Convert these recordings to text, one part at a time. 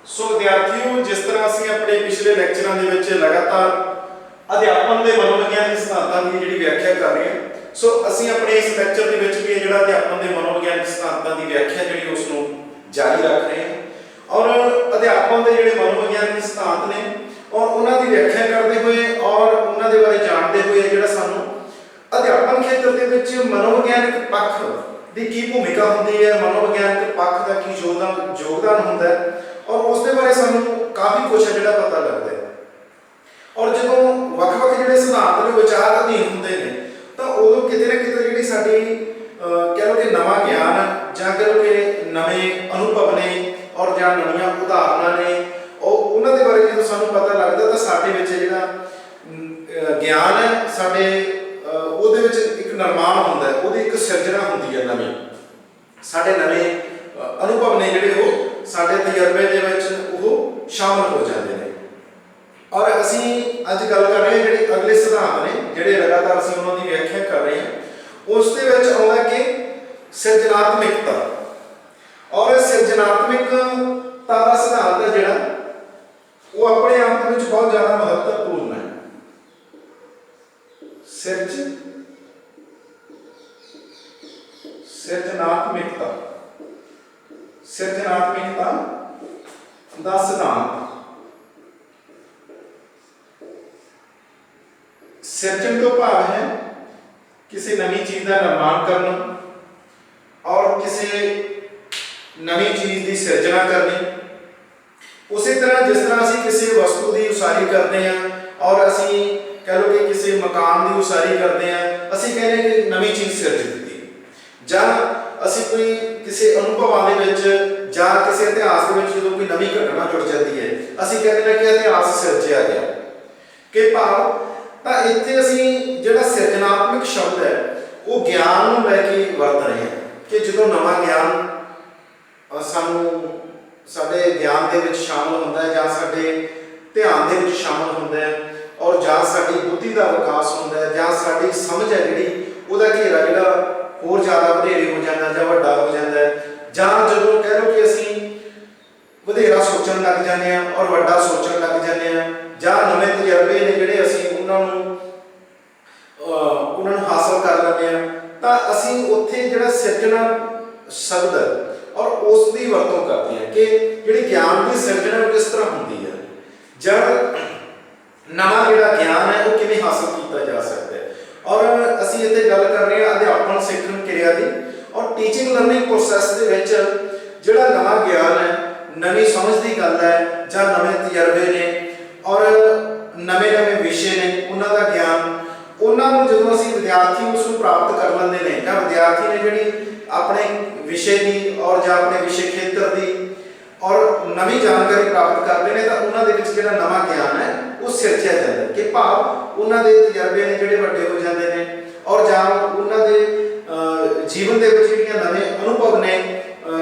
ਸੋ ਵਿਦਿਆਰਥੀਓ, ਜਿਸ ਤਰ੍ਹਾਂ ਅਸੀਂ ਆਪਣੇ ਪਿਛਲੇ ਲੈਕਚਰਾਂ ਦੇ ਵਿੱਚ ਲਗਾਤਾਰ ਅਧਿਆਪਨ ਦੇ ਮਨੋਵਿਗਿਆਨਿਕ ਸਿਧਾਂਤਾਂ ਦੀ ਜਿਹੜੀ ਵਿਆਖਿਆ ਕਰ ਰਹੇ ਹਾਂ, ਸੋ ਅਸੀਂ ਆਪਣੇ ਇਸ ਲੈਕਚਰ ਦੇ ਵਿੱਚ ਵੀ ਇਹ ਜਿਹੜਾ ਅਧਿਆਪਨ ਦੇ ਮਨੋਵਿਗਿਆਨਿਕ ਸਿਧਾਂਤਾਂ ਦੀ ਵਿਆਖਿਆ ਜਿਹੜੀ ਉਸ ਨੂੰ ਜਾਰੀ ਰੱਖ ਰਹੇ ਹਾਂ। ਔਰ ਅਧਿਆਪਨ ਦੇ ਜਿਹੜੇ ਮਨੋਵਿਗਿਆਨਿਕ ਸਿਧਾਂਤ ਨੇ ਔਰ ਉਹਨਾਂ ਦੀ ਵਿਆਖਿਆ ਕਰਦੇ ਹੋਏ ਔਰ ਉਹਨਾਂ ਦੇ ਬਾਰੇ ਜਾਣਦੇ ਹੋਏ ਜਿਹੜਾ ਸਾਨੂੰ ਅਧਿਆਪਨ ਖੇਤਰ ਦੇ ਵਿੱਚ ਮਨੋਵਿਗਿਆਨਿਕ ਪੱਖ ਦੀ ਕੀ ਭੂਮਿਕਾ ਹੁੰਦੀ ਹੈ, ਮਨੋਵਿਗਿਆਨਿਕ ਪੱਖ ਦਾ ਕੀ ਯੋਗਦਾਨ ਹੁੰਦਾ ਹੈ ਔਰ ਉਸ ਦੇ ਬਾਰੇ ਸਾਨੂੰ ਕਾਫੀ ਕੁਝ ਜਿਹੜਾ ਪਤਾ ਲੱਗਦਾ ਹੈ। ਔਰ ਜਦੋਂ ਵੱਖ-ਵੱਖ ਜਿਹੜੇ ਸਿਧਾਂਤ ਦੇ ਵਿਚਾਰ ਅਧੀਨ ਹੁੰਦੇ ਨੇ ਤਾਂ ਉਦੋਂ ਕਿਤੇ ਨਾ ਕਿਤੇ ਜਿਹੜੀ ਸਾਡੀ ਕਹਿ ਲਓ ਕਿ ਨਵਾਂ ਗਿਆਨ ਜਾਂ ਕਹਿ ਲਓ ਕਿ ਨਵੇਂ ਅਨੁਭਵ ਨੇ ਔਰ ਜਾਂ ਨਵੀਆਂ ਉਦਾਹਰਨਾਂ ਨੇ ਉਹਨਾਂ ਦੇ ਬਾਰੇ ਜਦੋਂ ਸਾਨੂੰ ਪਤਾ ਲੱਗਦਾ ਤਾਂ ਸਾਡੇ ਵਿੱਚ ਜਿਹੜਾ ਗਿਆਨ ਹੈ ਸਾਡੇ ਉਹਦੇ ਵਿੱਚ ਇੱਕ ਨਿਰਮਾਣ ਹੁੰਦਾ ਹੈ, ਉਹਦੀ ਇੱਕ ਸਿਰਜਣਾ ਹੁੰਦੀ ਹੈ ਨਵੀਂ। ਸਾਡੇ ਨਵੇਂ ਅਨੁਭਵ ਨੇ ਜਿਹੜੇ ਉਹ ਸਾਡੇ ਤਜਰਬੇ ਦੇ ਵਿੱਚ ਉਹ ਸ਼ਾਮਲ ਹੋ ਜਾਂਦੇ ਨੇ। ਔਰ ਅਸੀਂ ਅੱਜ ਗੱਲ ਕਰ ਰਹੇ ਹਾਂ ਜਿਹੜੇ ਅਗਲੇ ਸਿਧਾਂਤ ਨੇ ਜਿਹੜੇ ਲਗਾਤਾਰ ਅਸੀਂ ਉਹਨਾਂ ਦੀ ਵਿਆਖਿਆ ਕਰ ਰਹੇ ਹਾਂ, ਉਸ ਦੇ ਵਿੱਚ ਆਉਂਦਾ ਕਿ ਸਿਰਜਣਾਤਮਕਤਾ। ਔਰ ਸਿਰਜਣਾਤਮਕਤਾ ਦਾ ਸਿਧਾਂਤ ਹੈ ਜਿਹੜਾ ਉਹ ਆਪਣੇ ਆਪ ਦੇ ਵਿੱਚ ਬਹੁਤ ਜ਼ਿਆਦਾ ਮਹੱਤਵਪੂਰਨ ਹੈ। ਸਿਰਜਣਾਤਮਕਤਾ ਦਾ ਸਿਧਾਂਤ। ਸਿਰਜਣ ਤੋਂ ਭਾਵ ਹੈ ਕਿਸੇ ਨਵੀਂ ਚੀਜ਼ ਦਾ ਨਿਰਮਾਣ ਕਰਨਾ ਔਰ ਕਿਸੇ ਨਵੀਂ ਚੀਜ਼ ਦੀ ਸਿਰਜਣਾ ਕਰਨੀ। ਉਸੇ ਤਰ੍ਹਾਂ ਜਿਸ ਤਰ੍ਹਾਂ ਅਸੀਂ ਕਿਸੇ ਵਸਤੂ ਦੀ ਉਸਾਰੀ ਕਰਦੇ ਹਾਂ ਔਰ ਅਸੀਂ ਕਹਿ ਲਓ ਕਿ ਕਿਸੇ ਮਕਾਨ ਦੀ ਉਸਾਰੀ ਕਰਦੇ ਹਾਂ, ਅਸੀਂ ਕਹਿੰਦੇ ਕਿ ਨਵੀਂ ਚੀਜ਼ ਸਿਰਜ ਦਿੱਤੀ। ਜਾਂ ਅਸੀਂ ਕੋਈ ਕਿਸੇ ਅਨੁਭਵਾਂ ਦੇ ਵਿੱਚ ਜਾਂ ਕਿਸੇ ਇਤਿਹਾਸ ਦੇ ਵਿੱਚ ਜਦੋਂ ਕੋਈ ਨਵੀਂ ਘਟਨਾ ਜੁੜ ਜਾਂਦੀ ਹੈ, ਅਸੀਂ ਕਹਿੰਦੇ ਨੇ ਕਿ ਇਤਿਹਾਸ ਸਿਰਜਿਆ ਗਿਆ। ਕਿ ਭਾਵ ਤਾਂ ਇੱਥੇ ਅਸੀਂ ਜਿਹੜਾ ਸਿਰਜਣਾਤਮਕ ਸ਼ਬਦ ਹੈ ਉਹ ਗਿਆਨ ਨੂੰ ਲੈ ਕੇ ਵਰਤ ਰਹੇ ਹਾਂ ਕਿ ਜਦੋਂ ਨਵਾਂ ਗਿਆਨ ਸਾਨੂੰ ਸਾਡੇ ਗਿਆਨ ਦੇ ਵਿੱਚ ਸ਼ਾਮਲ ਹੁੰਦਾ ਹੈ ਜਾਂ ਸਾਡੇ ਧਿਆਨ ਦੇ ਵਿੱਚ ਸ਼ਾਮਲ ਹੁੰਦਾ ਹੈ ਔਰ ਜਾਂ ਸਾਡੀ ਬੁੱਧੀ ਦਾ ਵਿਕਾਸ ਹੁੰਦਾ ਹੈ ਜਾਂ ਸਾਡੀ ਸਮਝ ਹੈ ਜਿਹੜੀ ਉਹਦਾ ਘੇਰਾ ਜਿਹੜਾ ਹੋਰ ਜ਼ਿਆਦਾ ਵਧੇਰੇ ਹੋ ਜਾਂਦਾ ਜਾਂ ਵੱਡਾ ਹੋ ਜਾਂਦਾ ਹੈ, ਜਾਂ ਜਦੋਂ ਕਹਿ ਲਓ ਕਿ ਅਸੀਂ ਵਧੇਰਾ ਸੋਚਣ ਲੱਗ ਜਾਂਦੇ ਹਾਂ ਔਰ ਵੱਡਾ ਸੋਚਣ ਲੱਗ ਜਾਂਦੇ ਹਾਂ, ਜਾਂ ਨਵੇਂ ਤਜਰਬੇ ਨੇ ਜਿਹੜੇ ਅਸੀਂ ਉਹਨਾਂ ਨੂੰ ਹਾਸਲ ਕਰ ਲੈਂਦੇ ਹਾਂ, ਤਾਂ ਅਸੀਂ ਉੱਥੇ ਜਿਹੜਾ ਸਿਰਜਣਾ ਸ਼ਬਦ ਹੈ ਔਰ ਉਸ ਦੀ ਵਰਤੋਂ ਕਰਦੇ ਹਾਂ ਕਿ ਜਿਹੜੀ ਗਿਆਨ ਦੀ ਸਿਰਜਣਾ ਕਿਸ ਤਰ੍ਹਾਂ ਹੁੰਦੀ ਹੈ, ਜਦ ਨਵਾਂ ਜਿਹੜਾ ਗਿਆਨ ਹੈ ਉਹ ਕਿਵੇਂ ਹਾਸਲ ਕੀਤਾ ਜਾ ਸਕਦਾ ਹੈ। ਔਰ ਅਸੀਂ ਇੱਥੇ ਗੱਲ ਕਰ ਰਹੇ ਹਾਂ ਅਧਿਆਪਨ ਸਿੱਖਣ ਕਿਰਿਆ ਦੀ ਔਰ ਟੀਚਿੰਗ ਲਰਨਿੰਗ ਪ੍ਰੋਸੈਸ ਦੇ ਵਿੱਚ ਜਿਹੜਾ ਨਵਾਂ ਗਿਆਨ ਹੈ, ਨਵੀਂ ਸਮਝ ਦੀ ਗੱਲ ਹੈ ਜਾਂ ਨਵੇਂ ਤਜਰਬੇ ਨੇ ਔਰ ਨਵੇਂ ਵਿਸ਼ੇ ਨੇ ਉਹਨਾਂ ਦਾ ਗਿਆਨ, ਉਹਨਾਂ ਨੂੰ ਜਦੋਂ ਅਸੀਂ ਵਿਦਿਆਰਥੀ ਉਸ ਨੂੰ ਪ੍ਰਾਪਤ ਕਰ ਲੈਂਦੇ ਨੇ ਜਾਂ ਵਿਦਿਆਰਥੀ ਨੇ ਜਿਹੜੀ ਆਪਣੇ ਵਿਸ਼ੇ ਦੀ ਔਰ ਜਾਂ ਆਪਣੇ ਵਿਸ਼ੇ ਖੇਤਰ ਦੀ ਔਰ ਨਵੀਂ ਜਾਣਕਾਰੀ ਪ੍ਰਾਪਤ ਕਰਦੇ ਨੇ ਤਾਂ ਉਹਨਾਂ ਦੇ ਵਿੱਚ ਜਿਹੜਾ ਨਵਾਂ ਗਿਆਨ ਹੈ ਉਹ ਸਿਰਜਿਆ ਜਾਂਦਾ ਹੈ। ਕਿ ਭਾਵ ਉਹਨਾਂ ਦੇ ਤਜਰਬੇ ਨੇ ਜਿਹੜੇ ਵੱਡੇ ਹੋ ਜਾਂਦੇ ਨੇ ਔਰ ਜਾਂ ਉਹਨਾਂ ਦੇ ਜੀਵਨ ਦੇ ਵਿੱਚ ਜਿਹੜੀਆਂ ਨਵੇਂ ਅਨੁਭਵ ਨੇ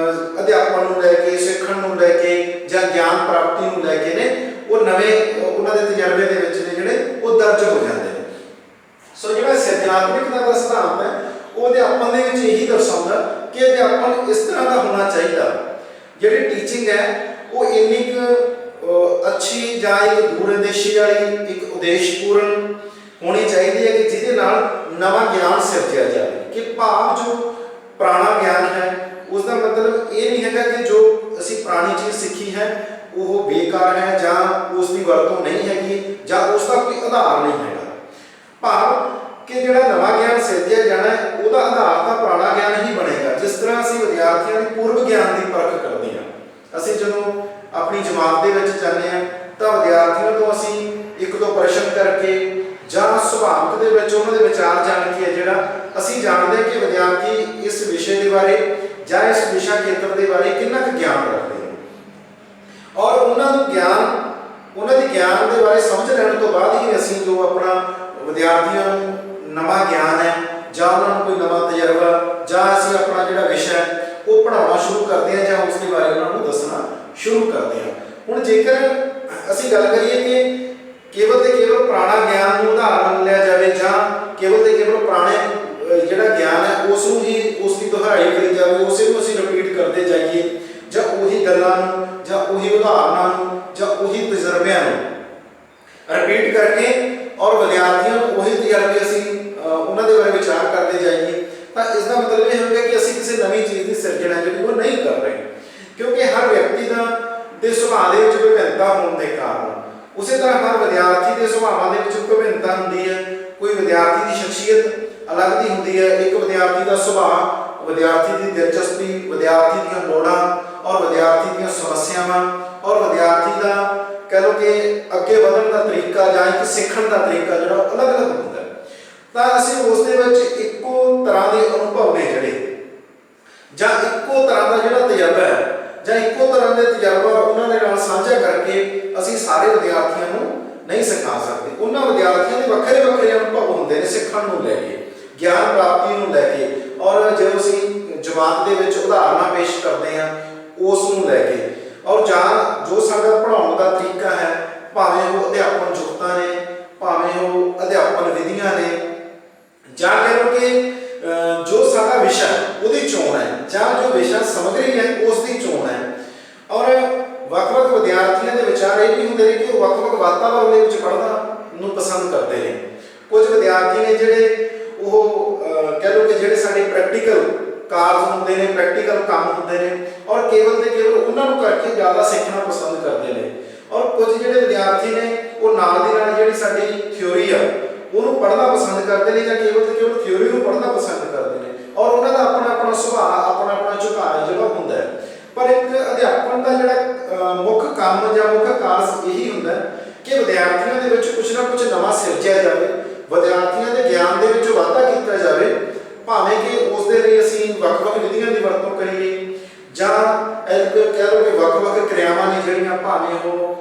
ਅਧਿਆਪਨ ਨੂੰ ਲੈ ਕੇ, ਸਿੱਖਣ ਨੂੰ ਲੈ ਕੇ ਜਾਂ ਗਿਆਨ ਪ੍ਰਾਪਤੀ ਨੂੰ ਲੈ ਕੇ ਨੇ, ਉਹ ਨਵੇਂ ਉਹਨਾਂ ਦੇ ਤਜਰਬੇ ਦੇ ਵਿੱਚ ਨੇ ਜਿਹੜੇ ਉਹ ਦਰਜ ਹੋ ਜਾਂਦੇ ਨੇ। ਸੋ ਜਿਹੜਾ ਸਿਰਜਣਾਤਮਕਤਾ ਦਾ ਸਿਧਾਂਤ ਹੈ ਉਹ ਅਧਿਆਪਨ ਦੇ ਵਿੱਚ ਇਹੀ ਦਰਸਾਉਂਦਾ ਕਿ ਅਧਿਆਪਨ ਇਸ ਤਰ੍ਹਾਂ ਦਾ ਹੋਣਾ ਚਾਹੀਦਾ, ਜਿਹੜੀ ਟੀਚਿੰਗ ਹੈ ਉਹ ਇੰਨੀ ਕੁ ਅੱਛੀ ਜਾਂ ਇੱਕ ਦੂਰਦੇਸ਼ੀ ਵਾਲੀ ਇੱਕ ਉਦੇਸ਼ਪੂਰਨ ਹੋਣੀ ਚਾਹੀਦੀ ਹੈ ਕਿ ਜਿਹਦੇ ਨਾਲ ਨਵਾਂ ਗਿਆਨ ਸਿਰਜਿਆ ਜਾਵੇ। ਕਿ ਭਾਵ ਜੋ ਪੁਰਾਣਾ ਗਿਆਨ ਹੈ ਉਸ ਦਾ ਮਤਲਬ ਇਹ ਨਹੀਂ ਹੈਗਾ ਕਿ ਜੋ ਅਸੀਂ ਪੁਰਾਣੀ ਚੀਜ਼ ਸਿੱਖੀ ਹੈ ਉਹ ਬੇਕਾਰ ਹੈ ਜਾਂ ਉਸ ਦੀ ਵਰਤੋਂ ਨਹੀਂ ਹੈਗੀ ਜਾਂ ਉਸ ਦਾ ਕੋਈ ਆਧਾਰ ਨਹੀਂ ਹੈਗਾ। ਭਾਵ ਕਿ ਜਿਹੜਾ ਨਵਾਂ ਗਿਆਨ ਸਿਰਜਿਆ ਜਾਣਾ ਹੈ ਉਹਦਾ ਆਧਾਰ ਤਾਂ ਪੁਰਾਣਾ ਗਿਆਨ ਹੀ ਬਣੇਗਾ। ਜਿਸ ਤਰ੍ਹਾਂ ਅਸੀਂ ਵਿਦਿਆਰਥੀਆਂ ਦੀ ਪੂਰਵ ਗਿਆਨ ਦੀ ਪਰਖ ਕਰਦੇ ਹਾਂ, ਅਸੀਂ ਜਦੋਂ ਆਪਣੀ ਜਮਾਤ ਦੇ ਵਿੱਚ ਜਾਂਦੇ ਹਾਂ ਤਾਂ ਵਿਦਿਆਰਥੀਆਂ ਤੋਂ ਅਸੀਂ ਇੱਕ ਦੋ ਪ੍ਰਸ਼ਨ ਕਰਕੇ ਜਾਂ ਸੁਭਾਵਿਕ ਦੇ ਵਿੱਚ ਉਹਨਾਂ ਦੇ ਵਿਚਾਰ ਜਾਣ ਕੇ ਜਿਹੜਾ ਅਸੀਂ ਜਾਣਦੇ ਕਿ ਵਿਦਿਆਰਥੀ ਇਸ ਵਿਸ਼ੇ ਦੇ ਬਾਰੇ ਜਾਂ ਇਸ ਵਿਸ਼ਾ ਖੇਤਰ ਦੇ ਬਾਰੇ ਕਿੰਨਾ ਕੁ ਗਿਆਨ ਰੱਖਦੇ ਨੇ ਔਰ ਉਹਨਾਂ ਦੀ ਗਿਆਨ ਦੇ ਬਾਰੇ ਸਮਝ ਲੈਣ ਤੋਂ ਬਾਅਦ ਹੀ ਅਸੀਂ ਜੋ ਆਪਣਾ ਵਿਦਿਆਰਥੀਆਂ ਨੂੰ ਨਵਾਂ ਗਿਆਨ ਹੈ ਜਾਂ ਉਹਨਾਂ ਨੂੰ ਕੋਈ ਨਵਾਂ ਤਜਰਬਾ ਜਾਂ ਅਸੀਂ ਆਪਣਾ ਜਿਹੜਾ ਵਿਸ਼ਾ ਹੈ ਉਹ ਪੜ੍ਹਾਉਣਾ ਸ਼ੁਰੂ ਕਰਦੇ ਹਾਂ ਜਾਂ ਉਸ ਦੇ ਬਾਰੇ ਉਹਨਾਂ ਨੂੰ ਦੱਸਣਾ ਸ਼ੁਰੂ ਕਰਦੇ ਹਾਂ। ਹੁਣ ਜੇਕਰ ਅਸੀਂ ਗੱਲ ਕਰੀਏ ਕਿ ਕੇਵਲ ਤੇ ਕੇਵਲ ਪੁਰਾਣਾ ਗਿਆਨ ਨੂੰ ਉਦਾਹਰਨ ਲਿਆ ਜਾਵੇ ਜਾਂ ਕੇਵਲ ਤੇ ਕੇਵਲ ਪੁਰਾਣੇ ਜਿਹੜਾ ਗਿਆਨ ਹੈ ਉਸ ਨੂੰ ਹੀ ਉਸ ਦੀ ਦੁਹਰਾਈ ਕਰੀ ਜਾਵੇ, ਉਸੇ ਨੂੰ ਅਸੀਂ ਰਿਪੀਟ ਕਰਦੇ ਜਾਈਏ ਜਾਂ ਉਹੀ ਗੱਲਾਂ ਨੂੰ ਜਾਂ ਉਹੀ ਉਦਾਹਰਨਾਂ ਨੂੰ ਜਾਂ ਉਹੀ ਤਜਰਬਿਆਂ ਨੂੰ ਰਿਪੀਟ ਕਰਕੇ ਔਰ ਵਿਦਿਆਰਥੀਆਂ ਨੂੰ ਉਹੀ ਤਜਰਬੇ ਅਸੀਂ ਉਹਨਾਂ ਦੇ ਬਾਰੇ ਵਿਚਾਰ ਕਰਦੇ ਜਾਈਏ, ਤਾਂ ਇਸ ਦਾ ਮਤਲਬ ਇਹ ਹੋਵੇਗਾ ਕਿ ਅਸੀਂ ਕਿਸੇ ਨਵੀਂ ਚੀਜ਼ ਦੀ ਸਿਰਜਣਾ ਜਿਹੜੀ ਉਹ ਨਹੀਂ ਕਰ ਰਹੇ। ਕਿਉਂਕਿ ਹਰ ਵਿਅਕਤੀ ਦਾ ਦੇ ਸੁਭਾਅ ਦੇ ਵਿੱਚ ਵਿਭਿੰਨਤਾ ਹੋਣ ਦੇ ਕਾਰਨ ਉਸੇ ਤਰ੍ਹਾਂ ਹਰ ਵਿਦਿਆਰਥੀ ਦੇ ਸੁਭਾਵਾਂ ਦੇ ਵਿੱਚ ਵਿਭਿੰਨਤਾ ਹੁੰਦੀ ਹੈ। ਕੋਈ ਵਿਦਿਆਰਥੀ ਦੀ ਸ਼ਖਸੀਅਤ ਅਲੱਗ ਦੀ ਹੁੰਦੀ ਹੈ। ਇੱਕ ਵਿਦਿਆਰਥੀ ਦਾ ਸੁਭਾਅ, ਵਿਦਿਆਰਥੀ ਦੀ ਦਿਲਚਸਪੀ, ਵਿਦਿਆਰਥੀ ਦੀਆਂ ਲੋੜਾਂ ਔਰ ਵਿਦਿਆਰਥੀ ਦੀਆਂ ਸਮੱਸਿਆਵਾਂ ਔਰ ਵਿਦਿਆਰਥੀ ਦਾ ਕਹਿ ਲਓ ਕਿ ਅੱਗੇ ਵਧਣ ਦਾ ਤਰੀਕਾ ਜਾਂ ਇੱਕ ਸਿੱਖਣ ਦਾ ਤਰੀਕਾ ਜਿਹੜਾ ਅਲੱਗ-ਅਲੱਗ ਹੁੰਦਾ। ਤਾਂ ਅਸੀਂ ਉਸ ਦੇ ਵਿੱਚ ਇੱਕੋ ਤਰ੍ਹਾਂ ਦੇ ਅਨੁਭਵ ਨੇ ਜਿਹੜੇ ਜਾਂ ਇੱਕੋ ਤਰ੍ਹਾਂ ਦਾ ਜਿਹੜਾ ਤਜਰਬਾ ਹੈ ਜਾਂ ਇੱਕੋ ਤਰ੍ਹਾਂ ਦੇ ਤਜਰਬਾ ਉਹਨਾਂ ਦੇ ਨਾਲ ਸਾਂਝਾ ਕਰਕੇ ਅਸੀਂ ਸਾਰੇ ਵਿਦਿਆਰਥੀਆਂ ਨੂੰ ਨਹੀਂ ਸਿਖਾ ਸਕਦੇ। ਉਹਨਾਂ ਵਿਦਿਆਰਥੀਆਂ ਦੇ ਵੱਖਰੇ ਵੱਖਰੇ ਅਨੁਭਵ ਹੁੰਦੇ ਨੇ ਸਿੱਖਣ ਨੂੰ ਲੈ ਕੇ, ਗਿਆਨ ਪ੍ਰਾਪਤੀ ਨੂੰ ਲੈ ਕੇ, ਔਰ ਜਦੋਂ ਅਸੀਂ ਜਮਾਤ ਦੇ ਵਿੱਚ ਉਦਾਹਰਨਾਂ ਪੇਸ਼ ਕਰਦੇ ਹਾਂ ਉਸ ਨੂੰ ਲੈ ਕੇ, ਔਰ ਜਾਂ ਜੋ ਸਾਡਾ ਪੜ੍ਹਾਉਣ ਦਾ ਤਰੀਕਾ ਹੈ, ਭਾਵੇਂ ਉਹ ਅਧਿਆਪਨ ਯੁਕਤਾਂ ਨੇ, ਭਾਵੇਂ ਉਹ ਅਧਿਆਪਨ ਵਿਧੀਆਂ ਨੇ, ਜਾਂ ਕਹਿ ਲਓ ਕਿ ਜੋ ਸਾਡਾ ਵਿਸ਼ਾ ਉਹਦੀ ਚੋਣ ਹੈ ਜਾਂ ਜੋ ਵਿਸ਼ਾ ਸਮੱਗਰੀ ਹੈ ਉਸ ਦੀ ਚੋਣ ਹੈ। ਔਰ ਵੱਖ-ਵੱਖ ਵਿਦਿਆਰਥੀਆਂ ਦੇ ਵਿਚਾਰ ਇਹ ਵੀ ਹੁੰਦੇ ਨੇ ਕਿ ਉਹ ਵੱਖ-ਵੱਖ ਵਾਤਾਵਰਣ ਦੇ ਵਿੱਚ ਪੜ੍ਹਨਾ ਨੂੰ ਪਸੰਦ ਕਰਦੇ ਨੇ। ਕੁਝ ਵਿਦਿਆਰਥੀ ਨੇ ਜਿਹੜੇ ਉਹ ਕਹਿ ਲਓ ਕਿ ਜਿਹੜੇ ਸਾਡੇ ਪ੍ਰੈਕਟੀਕਲ ਕਾਰਜ ਹੁੰਦੇ ਨੇ, ਪ੍ਰੈਕਟੀਕਲ ਕੰਮ ਹੁੰਦੇ ਨੇ, ਔਰ ਕੇਵਲ ਤੇ ਕੇਵਲ ਉਹਨਾਂ ਨੂੰ ਕਰਕੇ ਜ਼ਿਆਦਾ ਸਿੱਖਣਾ ਪਸੰਦ ਕਰਦੇ ਨੇ। ਔਰ ਕੁਝ ਜਿਹੜੇ ਵਿਦਿਆਰਥੀ ਨੇ ਉਹ ਨਾਲ ਦੀ ਨਾਲ ਜਿਹੜੀ ਸਾਡੀ ਥਿਊਰੀ ਆ ਉਹਨੂੰ ਪੜ੍ਹਨਾ ਪਸੰਦ ਕਰਦੇ ਨੇ ਜਾਂ ਕੇਵਲ ਤੇ ਕੇਵਲ ਥਿਊਰੀ ਨੂੰ ਪੜ੍ਹਨਾ ਪਸੰਦ ਕਰਦੇ ਨੇ। ਔਰ ਉਹਨਾਂ ਦਾ ਆਪਣਾ ਆਪਣਾ ਸੁਭਾਅ, ਆਪਣਾ ਆਪਣਾ ਝੁਕਾਅ ਜਿਹੜਾ ਹੁੰਦਾ ਹੈ। ਪਰ ਇੱਕ ਅਧਿਆਪਨ ਦਾ ਜਿਹੜਾ ਮੁੱਖ ਕੰਮ ਜਾਂ ਮੁੱਖ ਕਾਰਜ ਇਹੀ ਹੁੰਦਾ ਕਿ ਵਿਦਿਆਰਥੀਆਂ ਦੇ ਵਿੱਚ ਕੁਝ ਨਾ ਕੁਝ ਨਵਾਂ ਸਿਰਜਿਆ ਜਾਵੇ, ਵਿਦਿਆਰਥੀਆਂ ਦੇ ਗਿਆਨ ਦੇ ਵਿੱਚ ਵਾਧਾ ਕੀਤਾ ਜਾਵੇ, ਭਾਵੇਂ ਕਿ ਉਸ ਦੇ ਲਈ ਅਸੀਂ ਵੱਖ-ਵੱਖ ਵਿਧੀਆਂ ਦੀ ਵਰਤੋਂ ਕਰੀਏ ਜਾਂ ਕਹਿ ਲਓ ਕਿ ਵੱਖ-ਵੱਖ ਕਿਰਿਆਵਾਂ ਨੇ ਜਿਹੜੀਆਂ, ਭਾਵੇਂ ਉਹ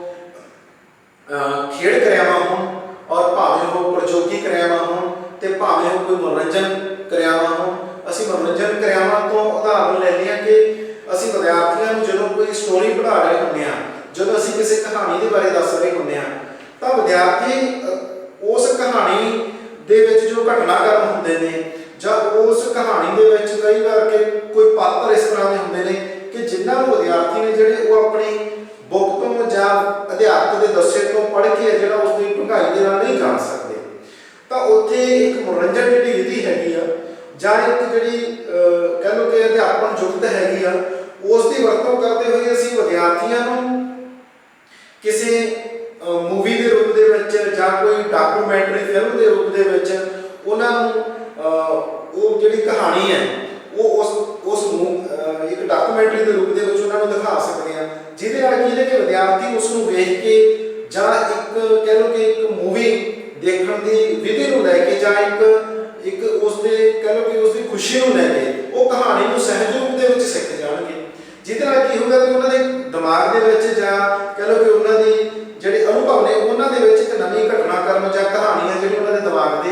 ਖੇਡ ਕਿਰਿਆਵਾਂ ਹੋਣ ਔਰ ਭਾਵੇਂ ਉਹ ਪ੍ਰਯੋਗੀ ਕਿਰਿਆਵਾਂ ਹੋਣ ਤੇ ਭਾਵੇਂ ਉਹ ਕੋਈ ਮਨੋਰੰਜਨ ਕਿਰਿਆਵਾਂ ਹੋਣ। ਅਸੀਂ ਮਨੋਰੰਜਨ ਕਿਰਿਆਵਾਂ ਤੋਂ ਉਦਾਹਰਨ ਲੈਂਦੇ ਹਾਂ ਕਿ ਅਸੀਂ ਵਿਦਿਆਰਥੀਆਂ ਨੂੰ ਜਦੋਂ ਕੋਈ ਸਟੋਰੀ ਪੜ੍ਹਾ ਰਹੇ ਹੁੰਦੇ ਹਾਂ, ਜਦੋਂ ਅਸੀਂ ਕਿਸੇ ਕਹਾਣੀ ਦੇ ਬਾਰੇ ਦੱਸ ਰਹੇ ਹੁੰਦੇ ਹਾਂ, ਤਾਂ ਵਿਦਿਆਰਥੀ ਉਸ ਕਹਾਣੀ ਦੇ ਵਿੱਚ ਜੋ ਘਟਨਾਕ੍ਰਮ ਹੁੰਦੇ ਨੇ ਜਾਂ ਉਸ ਕਹਾਣੀ ਦੇ ਵਿੱਚ ਕਈ ਵਾਰ ਕਿ ਕੋਈ ਪਾਤਰ ਇਸ ਤਰ੍ਹਾਂ ਦੇ ਹੁੰਦੇ ਨੇ ਕਿ ਜਿਨ੍ਹਾਂ ਨੂੰ ਵਿਦਿਆਰਥੀ ਨੇ ਜਿਹੜੇ ਉਹ ਆਪਣੀ ਬੁੱਕ ਤੋਂ ਜਾਂ ਅਧਿਆਪਕ ਦੇ ਦੱਸੇ ਤੋਂ ਪੜ੍ਹ ਕੇ ਜਿਹੜਾ ਉਸ ਦੀ ਡੂੰਘਾਈ ਦੇ ਨਾਲ ਨਹੀਂ ਜਾਣ ਸਕਦੇ। ਤਾਂ ਉੱਥੇ ਇੱਕ ਮਨੋਰੰਜਨ ਜਿਹੜੀ ਵਿਧੀ ਹੈਗੀ ਆ ਜਾਂ ਇੱਕ ਜਿਹੜੀ ਕਹਿ ਲਓ ਕਿ ਅਧਿਆਪਨ ਯੁਕਤ ਹੈਗੀ ਆ, ਉਸ ਦੀ ਵਰਤੋਂ ਕਰਦੇ ਹੋਏ ਅਸੀਂ ਵਿਦਿਆਰਥੀਆਂ ਨੂੰ ਕਿਸੇ ਮੂਵੀ ਦੇ ਰੂਪ ਦੇ ਵਿੱਚ ਜਾਂ ਕੋਈ ਡਾਕੂਮੈਂਟਰੀ ਫਿਲਮ ਦੇ ਰੂਪ ਦੇ ਵਿੱਚ ਉਹਨਾਂ ਨੂੰ ਉਹ ਜਿਹੜੀ ਕਹਾਣੀ ਹੈ ਉਹ ਉਸ ਇੱਕ ਡਾਕੂਮੈਂਟਰੀ ਦੇ ਰੂਪ ਦੇ ਵਿੱਚ ਉਹਨਾਂ ਨੂੰ ਦਿਖਾ ਸਕਦੇ ਹਾਂ, ਜਿਹਦੇ ਨਾਲ ਕੀ ਹੈ ਕਿ ਵਿਦਿਆਰਥੀ ਉਸ ਨੂੰ ਵੇਖ ਕੇ ਜਾਂ ਇੱਕ ਕਹਿ ਲਓ ਕਿ ਇੱਕ ਮੂਵੀ ਦੇਖਣ ਦੀ ਵਿਧੀ ਨੂੰ ਲੈ ਕੇ ਜਾਂ ਇੱਕ ਉਸ ਦੇ ਕਹਿ ਲਓ ਕਿ ਉਸ ਦੀ ਖੁਸ਼ੀ ਨੂੰ ਲੈ ਕੇ ਉਹ ਕਹਾਣੀ ਨੂੰ ਸਹਿਜ ਰੂਪ ਦੇ ਵਿੱਚ ਸਿੱਖ ਜਾਣਗੇ, ਜਿਹਦੇ ਨਾਲ ਕੀ ਹੋਊਗਾ ਕਿ ਉਹਨਾਂ ਦੇ ਦਿਮਾਗ ਦੇ ਵਿੱਚ ਜਾਂ ਕਹਿ ਲਓ ਕਿ ਉਹਨਾਂ ਦੀ ਜਿਹੜੇ ਅਨੁਭਵ ਨੇ ਉਹਨਾਂ ਦੇ ਵਿੱਚ ਇੱਕ ਨਵੀਂ ਘਟਨਾਕ੍ਰਮ ਜਾਂ ਕਹਾਣੀ ਹੈ ਜਿਹੜੀ ਉਹਨਾਂ ਦੇ ਦਿਮਾਗ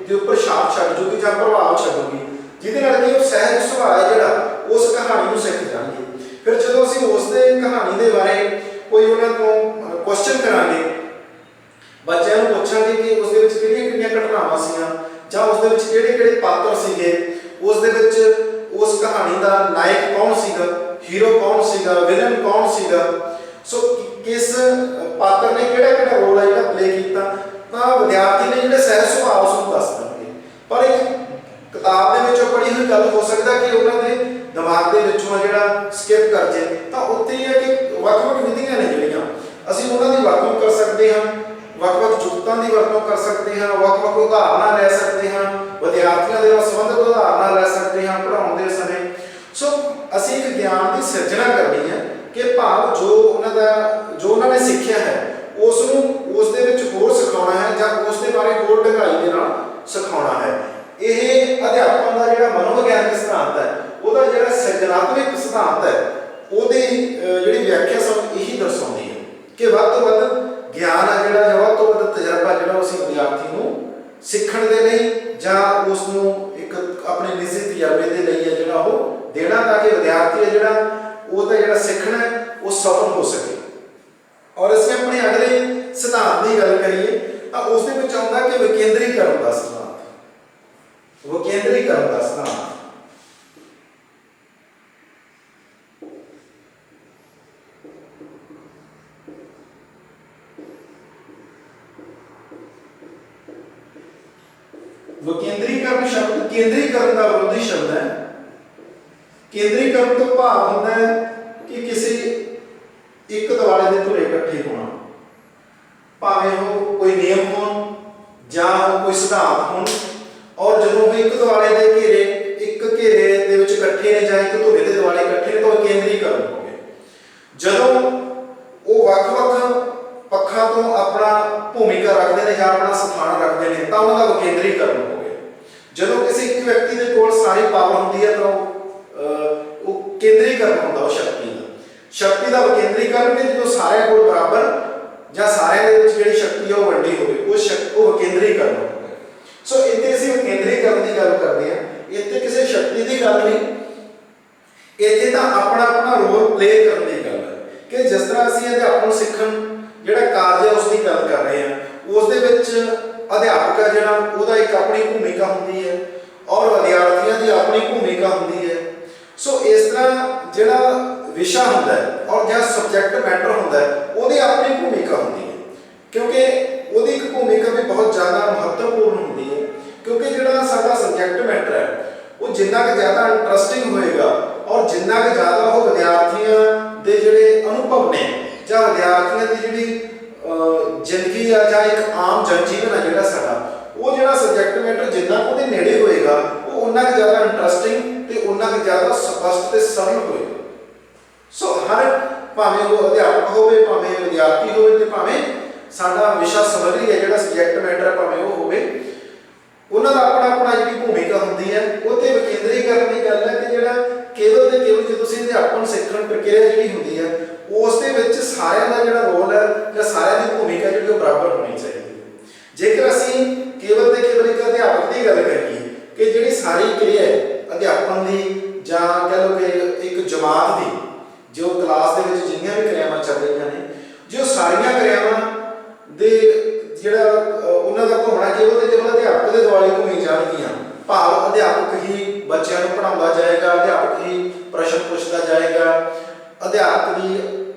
ਦੇ ਉੱਪਰ ਛਾਪ ਛੱਡ ਜੂਗੀ ਜਾਂ ਪ੍ਰਭਾਵ ਛੱਡੂਗੀ, ਜਿਹਦੇ ਨਾਲ ਕਿ ਉਹ ਸਹਿਜ ਸੁਭਾਅ ਹੈ ਜਿਹੜਾ ਉਸ ਕਹਾਣੀ ਨੂੰ ਸਿੱਖ ਜਾਣਗੇ। ਫਿਰ ਜਦੋਂ ਅਸੀਂ ਉਸ ਦੇ ਕਹਾਣੀ ਦੇ ਬਾਰੇ ਕੋਈ ਉਹਨਾਂ ਤੋਂ ਕੁਐਸਚਨ ਕਰਾਂਗੇ, ਬੱਚਿਆਂ ਨੂੰ ਪੁੱਛਾਂਗੇ ਕਿ ਉਸ ਦੇ ਵਿੱਚ ਕਿਹੜੀਆਂ ਘਟਨਾਵਾਂ ਸੀਗੀਆਂ ਜਾਂ ਉਸ ਦੇ ਵਿੱਚ ਕਿਹੜੇ ਪਾਤਰ ਸੀਗੇ, ਉਸ ਦੇ ਵਿੱਚ ਉਸ ਕਹਾਣੀ ਦਾ ਨਾਇਕ ਕੌਣ ਸੀਗਾ, ਹੀਰੋ ਕੌਣ ਸੀਗਾ, ਵਿਲਨ ਕੌਣ ਸੀਗਾ, ਸੋ ਕਿਸ ਪਾਤਰ ਨੇ ਕਿਹੜਾ ਰੋਲ ਹੈ ਜਿਹੜਾ ਪਲੇ ਕੀਤਾ, ਤਾਂ ਵਿਦਿਆਰਥੀ ਨੇ ਜਿਹੜੇ ਸਹਿਜ ਸੁਭਾਅ ਉਸ ਨੂੰ ਦੱਸ ਦੇਣਗੇ। ਪਰ ਇੱਕ ਕਿਤਾਬ ਦੇ ਵਿੱਚੋਂ ਪੜ੍ਹੀ ਹੋਈ ਗੱਲ ਹੋ ਸਕਦਾ ਕਿ ਉਹਨਾਂ ਦੇ ਦਿਮਾਗ ਦੇ ਵਿੱਚੋਂ ਜਿਹੜਾ ਸਕਿਪ ਕਰ ਜੇ, ਤਾਂ ਉੱਥੇ ਹੀ ਹੈ ਕਿ ਵੱਖ-ਵੱਖ ਵਿਧੀਆਂ ਨੇ ਜਿਹੜੀਆਂ ਅਸੀਂ ਉਹਨਾਂ ਦੀ ਵਰਤੋਂ ਕਰ ਸਕਦੇ ਹਾਂ, ਵੱਖ-ਵੱਖ ਯੁਕਤਾਂ ਦੀ ਵਰਤੋਂ ਕਰ ਸਕਦੇ ਹਾਂ, ਵੱਖ-ਵੱਖ ਉਦਾਹਰਨਾਂ ਲੈ ਸਕਦੇ ਹਾਂ, ਵਿਦਿਆਰਥੀਆਂ ਦੇ ਨਾਲ ਸੰਬੰਧਿਤ ਉਦਾਹਰਨਾਂ ਲੈ ਸਕਦੇ ਹਾਂ ਪੜ੍ਹਾਉਣ ਦੇ ਸਮੇਂ। ਸੋ ਅਸੀਂ ਇੱਕ ਗਿਆਨ ਦੀ ਸਿਰਜਣਾ ਕਰਨੀ ਹੈ ਕਿ ਭਾਵ ਜੋ ਉਹਨਾਂ ਨੇ ਸਿੱਖਿਆ ਹੈ ਉਸ ਨੂੰ ਉਸ ਦੇ ਵਿੱਚ ਹੋਰ ਸਿਖਾਉਣਾ ਹੈ ਜਾਂ ਉਸ ਦੇ ਬਾਰੇ ਹੋਰ ਡੂੰਘਾਈ ਦੇ ਨਾਲ ਸਿਖਾਉਣਾ ਹੈ। ਇਹ ਅਧਿਆਪਨ ਦਾ ਜਿਹੜਾ ਮਨੋਵਿਗਿਆਨਕ ਸਿਧਾਂਤ ਹੈ, ਉਹਦਾ ਜਿਹੜਾ ਸਿਰਜਣਾਤਮਕ ਸਿਧਾਂਤ ਹੈ, ਉਹਦੀ ਜਿਹੜੀ ਵਿਆਖਿਆ ਸਾਨੂੰ ਇਹੀ ਦਰਸਾਉਂਦੀ ਹੈ ਕਿ ਵੱਧ ਤੋਂ ਵੱਧ ਗਿਆਨ ਹੈ ਜਿਹੜਾ ਜਾਂ ਵੱਧ ਤੋਂ ਵੱਧ ਤਜਰਬਾ ਜਿਹੜਾ ਅਸੀਂ ਵਿਦਿਆਰਥੀ ਨੂੰ ਸਿੱਖਣ ਦੇ ਲਈ ਜਾਂ ਉਸ ਨੂੰ ਇੱਕ ਆਪਣੇ ਨਿੱਜੀ ਤਜਰਬੇ ਦੇ ਲਈ ਹੈ ਜਿਹੜਾ ਉਹ ਦੇਣਾ, ਤਾਂ ਕਿ ਵਿਦਿਆਰਥੀ ਹੈ ਜਿਹੜਾ ਉਹਦਾ ਜਿਹੜਾ ਸਿੱਖਣਾ ਹੈ ਉਹ ਸਫਲ ਹੋ ਸਕੇ। ਔਰ ਅਸੀਂ ਆਪਣੇ ਅਗਲੇ ਸਿਧਾਂਤ ਦੀ ਗੱਲ ਕਰੀਏ ਤਾਂ ਉਸ ਦੇ ਵਿੱਚ ਆਉਂਦਾ ਕਿ ਵਿਕੇਂਦਰੀਕਰਨ ਦਾ ਸਿਧਾਂਤ। ਵਿਕੇਂਦਰੀਕਰਨ ਦਾ ਸਿਧਾਂਤ ਵਿਕੇਂਦਰੀਕਰਨ ਸ਼ਬਦ ਕੇਂਦਰੀਕਰਨ ਦਾ ਵਿਰੋਧੀ ਸ਼ਬਦ ਹੈ। ਕੇਂਦਰੀਕਰਨ ਤੋਂ ਭਾਵ ਹੁੰਦਾ ਹੈ ਕਿ ਕਿਸੇ ਇੱਕ ਦੁਆਲੇ ਦੇ ਧੁਰੇ ਇਕੱਠੇ ਹੋਣਾ, ਭਾਵੇਂ ਉਹ ਕੋਈ ਨਿਯਮ ਹੋਣ ਜਾਂ ਕੋਈ ਸਿਧਾਂਤ ਹੋਣ, ਔਰ ਜਦੋਂ ਉਹ ਇੱਕ ਦੁਆਲੇ ਦੇ ਘੇਰੇ ਦੇ ਵਿੱਚ ਇਕੱਠੇ ਨੇ ਜਾਂ ਇੱਕ ਧੁਰੇ ਦੇ ਦੁਆਲੇ ਇਕੱਠੇ ਨੇ ਤਾਂ ਉਹ ਕੇਂਦਰੀਕਰਨ ਹੋ ਗਿਆ। ਜਦੋਂ ਉਹ ਵੱਖ-ਵੱਖ ਪੱਖਾਂ ਤੋਂ ਆਪਣਾ ਭੂਮਿਕਾ ਰੱਖਦੇ ਨੇ ਜਾਂ ਆਪਣਾ ਸਥਾਨ ਰੱਖਦੇ ਨੇ ਤਾਂ ਉਹਨਾਂ ਦਾ ਵਿਕੇਂਦਰੀਕਰਨ ਹੋ ਗਿਆ। ਜਦੋਂ ਕਿਸੇ ਇੱਕ ਵਿਅਕਤੀ ਦੇ ਕੋਲ ਸਾਰੀ ਪਾਵਰ ਹੁੰਦੀ ਹੈ ਤਾਂ ਉਹ ਕੇਂਦਰੀਕਰਨ ਹੁੰਦਾ ਉਹ ਸ਼ਕਤੀ ਦਾ ਵਿਕੇਂਦਰੀਕਰਨ ਕਿ ਜਦੋਂ ਸਾਰਿਆਂ ਕੋਲ ਬਰਾਬਰ ਜਾਂ ਸਾਰਿਆਂ ਦੇ ਵਿੱਚ ਜਿਹੜੀ ਸ਼ਕਤੀ ਹੈ ਉਹ ਵੰਡੀ ਹੋਵੇ ਉਹ ਵਿਕੇਂਦਰੀਕਰਨ ਹੋ ਗਿਆ। ਸੋ ਇੱਥੇ ਅਸੀਂ ਵਿਕੇਂਦਰੀਕਰਨ ਦੀ ਗੱਲ ਕਰਦੇ ਹਾਂ, ਇੱਥੇ ਕਿਸੇ ਸ਼ਕਤੀ ਦੀ ਗੱਲ ਨਹੀਂ, ਇੱਥੇ ਤਾਂ ਆਪਣਾ ਰੋਲ ਪਲੇ ਕਰਨ ਦੀ ਗੱਲ ਹੈ ਕਿ ਜਿਸ ਤਰ੍ਹਾਂ ਅਸੀਂ ਅਧਿਆਪਨ ਸਿੱਖਣ ਜਿਹੜਾ ਕਾਰਜ ਹੈ ਉਸ ਦੀ ਗੱਲ ਕਰ ਰਹੇ ਹਾਂ, ਉਸ ਦੇ ਵਿੱਚ ਅਧਿਆਪਕ ਹੈ ਜਿਹੜਾ ਉਹਦਾ ਇੱਕ ਆਪਣੀ ਭੂਮਿਕਾ ਹੁੰਦੀ ਹੈ ਔਰ ਵਿਦਿਆਰਥੀਆਂ ਦੀ ਆਪਣੀ ਭੂਮਿਕਾ ਹੁੰਦੀ ਹੈ। ਸੋ ਇਸ ਤਰ੍ਹਾਂ ਜਿਹੜਾ ਵਿਸ਼ਾ ਹੁੰਦਾ ਹੈ ਔਰ ਜਿਹੜਾ ਸਬਜੈਕਟ ਮੈਟਰ ਹੁੰਦਾ ਹੈ ਉਹਦੀ ਆਪਣੀ ਭੂਮਿਕਾ ਹੁੰਦੀ ਹੈ, ਕਿਉਂਕਿ ਉਹਦੀ ਇੱਕ ਭੂਮਿਕਾ ਵੀ ਬਹੁਤ ਜ਼ਿਆਦਾ ਮਹੱਤਵਪੂਰਨ ਹੁੰਦੀ ਹੈ। ਕਿਉਂਕਿ ਜਿਹੜਾ ਸਾਡਾ ਸਬਜੈਕਟ ਮੈਟਰ ਹੈ ਉਹ ਜਿੰਨਾ ਕੁ ਜ਼ਿਆਦਾ ਇੰਟਰਸਟਿੰਗ ਹੋਏਗਾ ਔਰ ਜਿੰਨਾ ਕੁ ਜ਼ਿਆਦਾ ਉਹ ਵਿਦਿਆਰਥੀਆਂ ਦੇ ਜਿਹੜੇ ਅਨੁਭਵ ਨੇ ਜਾਂ ਵਿਦਿਆਰਥੀਆਂ ਦੀ ਜਿਹੜੀ ਜ਼ਿੰਦਗੀ ਆ ਜਾਂ ਇੱਕ ਆਮ ਜਨਜੀਵਨ ਆ ਜਿਹੜਾ ਉਹ ਜਿਹੜਾ ਸਬਜੈਕਟ ਮੈਟਰ ਜਿੰਨਾ ਉਹਦੇ ਨੇੜੇ ਹੋਏਗਾ ਉਹ ਉਨਾ ਕੁ ਜ਼ਿਆਦਾ ਇੰਟਰਸਟਿੰਗ ਤੇ ਉਨਾ ਕੁ ਜ਼ਿਆਦਾ ਸਪਸ਼ਟ ਤੇ ਸਰਲ ਹੋਏਗਾ। ਸੋ ਭਾਵੇਂ ਉਹ ਅਧਿਆਪਕ ਹੋਵੇ, ਭਾਵੇਂ ਵਿਦਿਆਰਥੀ ਹੋਵੇ ਤੇ ਭਾਵੇਂ ਸਾਡਾ ਵਿਸ਼ਾ ਸਮੱਗਰੀ ਹੈ ਜਿਹੜਾ ਸਬਜੈਕਟ ਮੈਟਰ ਹੈ ਭਾਵੇਂ ਉਹ ਹੋਵੇ, ਉਹਨਾਂ ਦਾ ਆਪਣਾ ਜਿਹੜੀ ਭੂਮਿਕਾ ਹੁੰਦੀ ਹੈ। ਉਹ ਤੇ ਵਿਕੇਂਦਰੀਕਰਨ ਦੀ ਗੱਲ ਹੈ ਕਿ ਜਿਹੜਾ ਕੇਵਲ ਤੇ ਕੇਵਲ ਜੇ ਤੁਸੀਂ ਅਧਿਆਪਨ ਸਿੱਖਣ ਪ੍ਰਕਿਰਿਆ ਜਿਹੜੀ ਹੁੰਦੀ ਹੈ ਉਸ ਦੇ ਵਿੱਚ ਸਾਰਿਆਂ ਦਾ ਜਿਹੜਾ ਰੋਲ ਹੈ ਜਾਂ ਸਾਰਿਆਂ ਦੀ ਭੂਮਿਕਾ ਜਿਹੜੀ ਉਹ ਬਰਾਬਰ ਹੋਣੀ ਚਾਹੀਦੀ ਹੈ। ਜੇਕਰ ਅਸੀਂ ਕੇਵਲ ਤੇ ਕੇਵਲ ਇੱਕ ਅਧਿਆਪਕ ਦੀ ਗੱਲ ਕਰੀਏ ਕਿ ਜਿਹੜੀ ਸਾਰੀ ਕਿਰਿਆ ਹੈ ਅਧਿਆਪਨ ਦੀ ਜਾਂ ਕਹਿ ਲਓ ਕਿ ਇੱਕ ਜਮਾਤ ਦੀ ਜੋ ਕਲਾਸ ਦੇ ਵਿੱਚ ਜਿੰਨੀਆਂ ਵੀ ਕਿਰਿਆਵਾਂ ਚੱਲ ਰਹੀਆਂ ਨੇ, ਜੋ ਸਾਰੀਆਂ ਕਿਰਿਆਵਾਂ ਦੇ ਜਿਹੜਾ ਉਹਨਾਂ ਦਾ ਘੁੰਮਣਾ ਕੇਵਲ ਤੇ ਕੇਵਲ ਅਧਿਆਪਕ ਦੇ ਦੁਆਲੇ ਘੁੰਮੀ ਜਾਣਗੀਆਂ, ਭਾਵ ਅਧਿਆਪਕ ਹੀ ਬੱਚਿਆਂ ਨੂੰ ਪੜ੍ਹਾਉਂਦਾ ਜਾਏਗਾ, ਅਧਿਆਪਕ ਹੀ ਪ੍ਰਸ਼ਨ ਪੁੱਛਦਾ ਜਾਏਗਾ, ਅਧਿਆਪਕ ਦੀ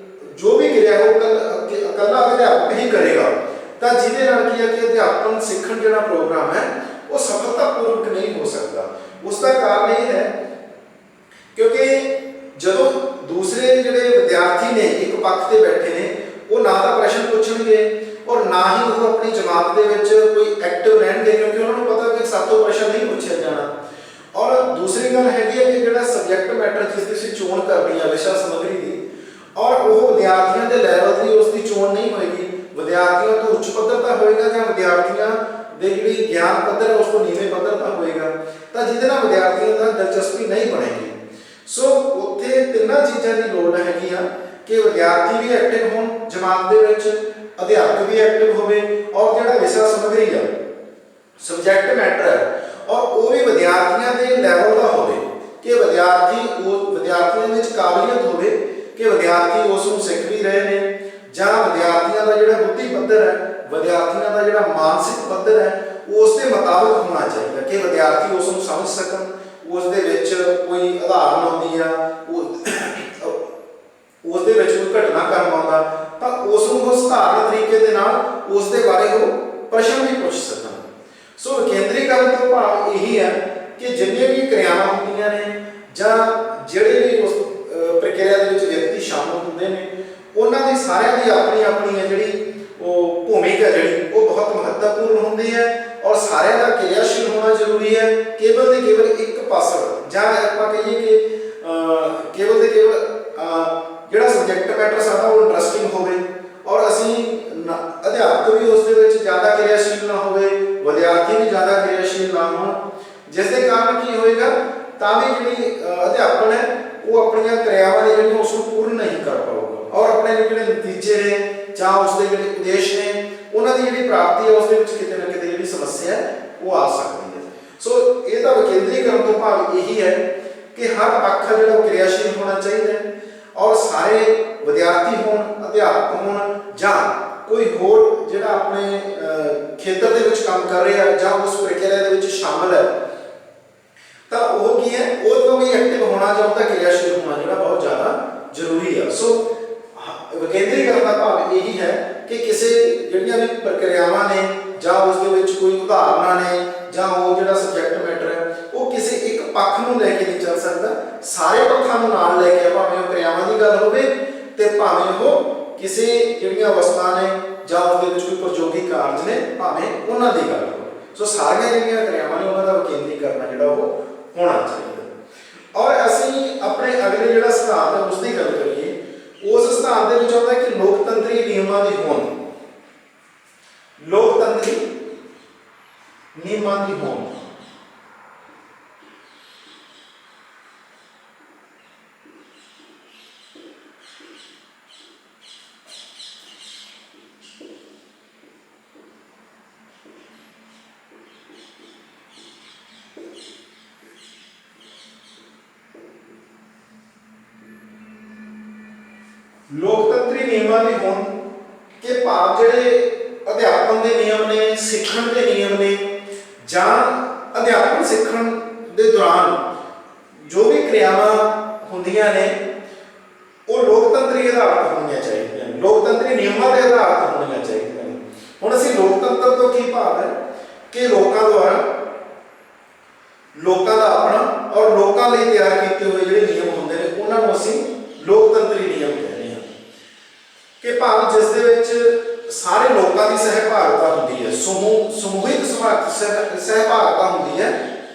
ਜੋ ਵੀ ਕਿਰਿਆ ਉਹ ਇਕੱਲਾ ਅਧਿਆਪਕ ਹੀ ਕਰੇਗਾ, ਤਾਂ ਜਿਹਦੇ ਨਾਲ ਕੀ ਹੈ ਕਿ ਅਧਿਆਪਨ ਸਿੱਖਣ ਜਿਹੜਾ ਪ੍ਰੋਗਰਾਮ ਹੈ ਉਹ ਸਫਲਤਾਪੂਰਵਕ ਨਹੀਂ ਹੋ ਸਕਦਾ। ਉਸ ਦਾ ਕਾਰਨ ਇਹ ਹੈ ਕਿਉਂਕਿ ਜਦੋਂ ਦੂਸਰੇ ਜਿਹੜੇ ਵਿਦਿਆਰਥੀ ਨੇ ਇੱਕ ਪੱਖ ਤੇ ਬੈਠੇ ਨੇ ਉਹ ਨਾ ਤਾਂ ਪ੍ਰਸ਼ਨ ਪੁੱਛਣਗੇ ਔਰ ਨਾ ਹੀ ਉਹ ਆਪਣੀ ਜਮਾਤ ਦੇ ਵਿੱਚ ਕੋਈ ਐਕਟਿਵ ਰਹਿਣਗੇ, ਕਿਉਂਕਿ ਉਹਨਾਂ ਨੂੰ ਪਤਾ ਕਿ ਸਾਤੋਂ ਪ੍ਰਸ਼ਨ ਨਹੀਂ ਪੁੱਛਿਆ ਜਾਣਾ। ਔਰ ਦੂਸਰੀ ਗੱਲ ਹੈਗੀ ਹੈ ਕਿ ਜਿਹੜਾ ਸਬਜੈਕਟ ਮੈਟਰ ਜਿਸ ਦੀ ਅਸੀਂ ਚੋਣ ਕਰਨੀ ਹੈ ਵਿਸ਼ਾ ਸਮੱਗਰੀ ਦੀ, ਔਰ ਉਹ ਵਿਦਿਆਰਥੀਆਂ ਦੇ ਲੈਵਲ ਦੀ ਉਸ ਦੀ ਚੋਣ ਨਹੀਂ ਹੋਏਗੀ, ਵਿਦਿਆਰਥੀਆਂ ਤੋਂ ਉੱਚ ਪੱਧਰ ਦਾ ਹੋਏਗਾ ਜਾਂ ਵਿਦਿਆਰਥੀਆਂ ਦੇ ਜਿਹੜੀ ਗਿਆਨ ਪੱਧਰ ਹੈ ਉਸ ਤੋਂ ਨੀਵੇਂ ਪੱਧਰ ਦਾ ਹੋਏਗਾ, ਤਾਂ ਜਿਹਦੇ ਨਾਲ ਵਿਦਿਆਰਥੀਆਂ ਦਾ ਦਿਲਚਸਪੀ ਨਹੀਂ ਬਣੇਗੀ। ਸੋ ਉੱਥੇ ਤਿੰਨਾਂ ਚੀਜ਼ਾਂ ਦੀ ਲੋੜ ਹੈਗੀ ਆ ਕਿ ਵਿਦਿਆਰਥੀ ਵੀ ਐਕਟਿਵ ਹੋਣ ਜਮਾਤ ਦੇ ਵਿੱਚ, ਅਧਿਆਪਕ ਵੀ ਐਕਟਿਵ ਹੋਵੇ ਔਰ ਜਿਹੜਾ ਵਿਸ਼ਾ ਸਮੱਗਰੀ ਆ ਸਬਜੈਕਟ ਮੈਟਰ ਹੈ ਔਰ ਉਹ ਵੀ ਵਿਦਿਆਰਥੀਆਂ ਦੇ ਲੈਵਲ ਦਾ ਹੋਵੇ ਕਿ ਵਿਦਿਆਰਥੀਆਂ ਵਿੱਚ ਕਾਬਲੀਅਤ ਹੋਵੇ ਕਿ ਵਿਦਿਆਰਥੀ ਉਸ ਨੂੰ ਸਿੱਖ ਵੀ ਰਹੇ ਨੇ, ਜਾਂ ਵਿਦਿਆਰਥੀਆਂ ਦਾ ਜਿਹੜਾ ਬੁੱਧੀ ਪੱਧਰ ਹੈ, ਵਿਦਿਆਰਥੀਆਂ ਦਾ ਜਿਹੜਾ ਮਾਨਸਿਕ ਪੱਧਰ ਹੈ ਉਸ ਦੇ ਮੁਤਾਬਕ ਹੋਣਾ ਚਾਹੀਦਾ ਕਿ ਵਿਦਿਆਰਥੀ ਉਸ ਨੂੰ ਸਮਝ ਸਕਣ। ਉਸ ਦੇ ਵਿੱਚ ਕੋਈ ਉਦਾਹਰਨ ਆਉਂਦੀ ਆ, ਉਸ ਦੇ ਵਿੱਚ ਕੋਈ ਘਟਨਾ ਕਰਮ ਆਉਂਦਾ ਤਾਂ ਉਸ ਨੂੰ ਉਹ ਸਧਾਰਨ ਤਰੀਕੇ ਦੇ ਨਾਲ ਉਸ ਦੇ ਬਾਰੇ ਉਹ ਪ੍ਰਸ਼ਨ ਵੀ ਪੁੱਛ ਸਕਣ। ਸੋ ਵਿਕੇਂਦਰੀਕਰਨ ਤੋਂ ਭਾਵ ਇਹੀ ਹੈ ਕਿ ਜਿੰਨੀਆਂ ਵੀ ਕਿਰਿਆਵਾਂ ਹੁੰਦੀਆਂ ਨੇ ਜਾਂ ਜਿਹੜੇ ਵੀ ਉਸ ਪ੍ਰਕਿਰਿਆ ਦੇ ਵਿੱਚ ਵਿਅਕਤੀ ਸ਼ਾਮਲ ਹੁੰਦੇ ਨੇ ਉਹਨਾਂ ਦੀ ਸਾਰਿਆਂ ਦੀ ਆਪਣੀ ਜਿਹੜੀ ਉਹ ਭੂਮਿਕਾ ਜਿਹੜੀ ਉਹ ਬਹੁਤ ਮਹੱਤਵਪੂਰਨ ਹੁੰਦੀ ਹੈ ਔਰ ਸਾਰਿਆਂ ਦਾ ਕਿਰਿਆਸ਼ੀਲ ਹੋਣਾ ਜ਼ਰੂਰੀ ਹੈ। ਕੇਵਲ ਤੇ ਕੇਵਲ ਇੱਕ ਪਾਸਾ ਜਾਂ ਆਪਾਂ ਕਹੀਏ ਕਿ ਕੇਵਲ ਤੇ ਕੇਵਲ ਜਿਹੜਾ ਸਬਜੈਕਟ ਮੈਟਰ ਸਾਡਾ ਉਹ ਇੰਟਰਸਟਿੰਗ ਹੋਵੇ ਔਰ ਅਸੀਂ ਅਧਿਆਪਕ ਵੀ ਉਸ ਦੇ ਵਿੱਚ ਜ਼ਿਆਦਾ ਕਿਰਿਆਸ਼ੀਲ ਨਾ ਹੋਵੇ, ਵਿਦਿਆਰਥੀ ਵੀ ਜ਼ਿਆਦਾ ਕਿਰਿਆਸ਼ੀਲ ਨਾ ਹੋਣ, ਜਿਸ ਦੇ ਕਾਰਨ ਕੀ ਹੋਏਗਾ ਤਾਂ ਵੀ ਜਿਹੜੀ ਅਧਿਆਪਨ ਹੈ ਉਹ ਆਪਣੀਆਂ ਕਿਰਿਆਵਾਂ ਨੇ ਜਿਹੜੀਆਂ ਉਸ ਨੂੰ ਪੂਰਨ ਨਹੀਂ ਕਰ ਪਾਊਗਾ ਔਰ ਆਪਣੇ ਜਿਹੜੇ ਨਤੀਜੇ ਨੇ ਜਾਂ ਉਸ ਦੇ ਜਿਹੜੇ ਉਦੇਸ਼ ਨੇ ਉਹਨਾਂ ਦੀ ਜਿਹੜੀ ਪ੍ਰਾਪਤੀ ਹੈ ਉਸ ਦੇ ਵਿੱਚ ਕਿਤੇ ਨਾ ਕਿਤੇ ਜਿਹੜੀ ਸਮੱਸਿਆ ਉਹ ਆ ਸਕਦੀ ਹੈ। ਸੋ ਇਹ ਤਾਂ ਵਿਕੇਂਦਰੀਕਰਨ ਤੋਂ ਭਾਵ ਇਹੀ ਹੈ ਕਿ ਹਰ ਪੱਖ ਜਿਹੜਾ ਉਹ ਕਿਰਿਆਸ਼ੀਲ ਹੋਣਾ ਚਾਹੀਦਾ ਹੈ ਔਰ ਸਾਰੇ ਵਿਦਿਆਰਥੀ ਹੋਣ, ਅਧਿਆਪਕ ਹੋਣ ਜਾਂ ਕੋਈ ਹੋਰ ਜਿਹੜਾ ਆਪਣੇ ਖੇਤਰ ਦੇ ਵਿੱਚ ਕੰਮ ਕਰ ਰਿਹਾ ਜਾਂ ਉਸ ਪ੍ਰਕਿਰਿਆ ਦੇ ਵਿੱਚ ਸ਼ਾਮਲ ਹੈ ਤਾਂ ਉਹ ਕੀ ਹੈ ਉਹ ਤੋਂ ਵੀ ਐਕਟਿਵ ਹੋਣਾ ਜਾਂ ਉਹਦਾ ਕਿਰਿਆਸ਼ੀਲ ਹੋਣਾ ਜਿਹੜਾ ਬਹੁਤ ਜ਼ਿਆਦਾ ਜ਼ਰੂਰੀ ਹੈ। ਸੋ ਵਿਕੇਂਦਰੀਕਰਨ ਦਾ ਭਾਵ ਇਹੀ ਹੈ ਕਿ ਕਿਸੇ ਜਿਹੜੀਆਂ ਵੀ ਪ੍ਰਕਿਰਿਆਵਾਂ ਨੇ ਜਾਂ ਉਸ ਦੇ ਵਿੱਚ ਕੋਈ ਉਦਾਹਰਨਾਂ ਨੇ ਜਾਂ ਉਹ ਜਿਹੜਾ ਸਬਜੈਕਟ ਮੈਟਰ ਹੈ ਉਹ ਕਿਸੇ ਇੱਕ ਪੱਖ ਨੂੰ ਲੈ ਕੇ ਨਹੀਂ ਚੱਲ ਸਕਦਾ, ਸਾਰੇ ਪੱਖਾਂ ਨੂੰ ਨਾਲ ਲੈ ਕੇ, ਭਾਵੇਂ ਉਹ ਕਿਰਿਆਵਾਂ ਦੀ ਗੱਲ ਹੋਵੇ ਤੇ ਭਾਵੇਂ ਉਹ ਕਿਸੇ ਜਿਹੜੀਆਂ ਅਵਸਥਾ ਨੇ ਜਾਂ ਉਹਦੇ ਵਿੱਚ ਕੋਈ ਪ੍ਰਯੋਗਿਕ ਕਾਰਜ ਨੇ ਭਾਵੇਂ ਉਹਨਾਂ ਦੀ ਗੱਲ ਹੋਵੇ। ਸੋ ਸਾਰੀਆਂ ਜਿਹੜੀਆਂ ਕਿਰਿਆਵਾਂ ਨੇ ਉਹਨਾਂ ਦਾ ਵਿਕੇਂਦਰੀਕਰਨ ਜਿਹੜਾ ਉਹ ਹੋਣਾ ਚਾਹੀਦਾ। ਔਰ ਅਸੀਂ ਆਪਣੇ ਅਗਲੇ ਜਿਹੜਾ ਸਿਧਾਂਤ ਹੈ ਉਸ ਦੀ ਗੱਲ ਕਰੀਏ, ਉਸ ਸਿਧਾਂਤ ਦੇ ਵਿੱਚ ਆਉਂਦਾ ਕਿ ਲੋਕਤੰਤਰੀ ਨਿਯਮਾਂ ਦੀ ਹੋਂਦ, ਲੋਕਤੰਤਰੀ ਨਿਯਮਾਂ ਦੀ ਹੋਂਦ। ਲੋਕਤੰਤਰੀ ਨਿਯਮਾਂ ਦੀ ਹੋਂਦ ਕਿ ਭਾਵ ਜਿਹੜੇ ਅਧਿਆਪਨ ਦੇ ਨਿਯਮ ਨੇ, ਸਿੱਖਣ ਦੇ ਨਿਯਮ ਨੇ, ਜਾਂ ਅਧਿਆਪਨ ਸਿੱਖਣ ਦੇ ਦੌਰਾਨ ਜੋ ਵੀ ਕਿਰਿਆਵਾਂ ਹੁੰਦੀਆਂ ਨੇ ਉਹ ਲੋਕਤੰਤਰੀ ਆਧਾਰਿਤ ਹੋਣੀਆਂ ਚਾਹੀਦੀਆਂ ਨੇ, ਲੋਕਤੰਤਰੀ ਨਿਯਮਾਂ ਦੇ ਆਧਾਰਿਤ ਹੋਣੀਆਂ ਚਾਹੀਦੀਆਂ ਨੇ। ਹੁਣ ਅਸੀਂ ਲੋਕਤੰਤਰ ਤੋਂ ਕੀ ਭਾਵ ਹੈ ਕਿ ਲੋਕਾਂ ਦੁਆਰਾ, ਲੋਕਾਂ ਦਾ ਆਪਣਾ ਔਰ ਲੋਕਾਂ ਲਈ ਤਿਆਰ ਕੀਤੇ ਹੋਏ ਜਿਹੜੇ ਨਿਯਮ ਹੁੰਦੇ ਨੇ ਉਹਨਾਂ ਨੂੰ ਅਸੀਂ ਲੋਕਤੰਤਰੀ ਨਿਯਮ ਕਹਿੰਦੇ ਹਾਂ। ਕਿ ਭਾਵ ਜਿਸ ਦੇ ਵਿੱਚ ਸਾਰੇ ਲੋਕਾਂ ਦੀ ਸਹਿਭਾਗਤਾ ਹੁੰਦੀ ਹੈ, ਸਮੂਹਿਕ ਸਹਿਭਾਗਤਾ ਹੁੰਦੀ ਹੈ,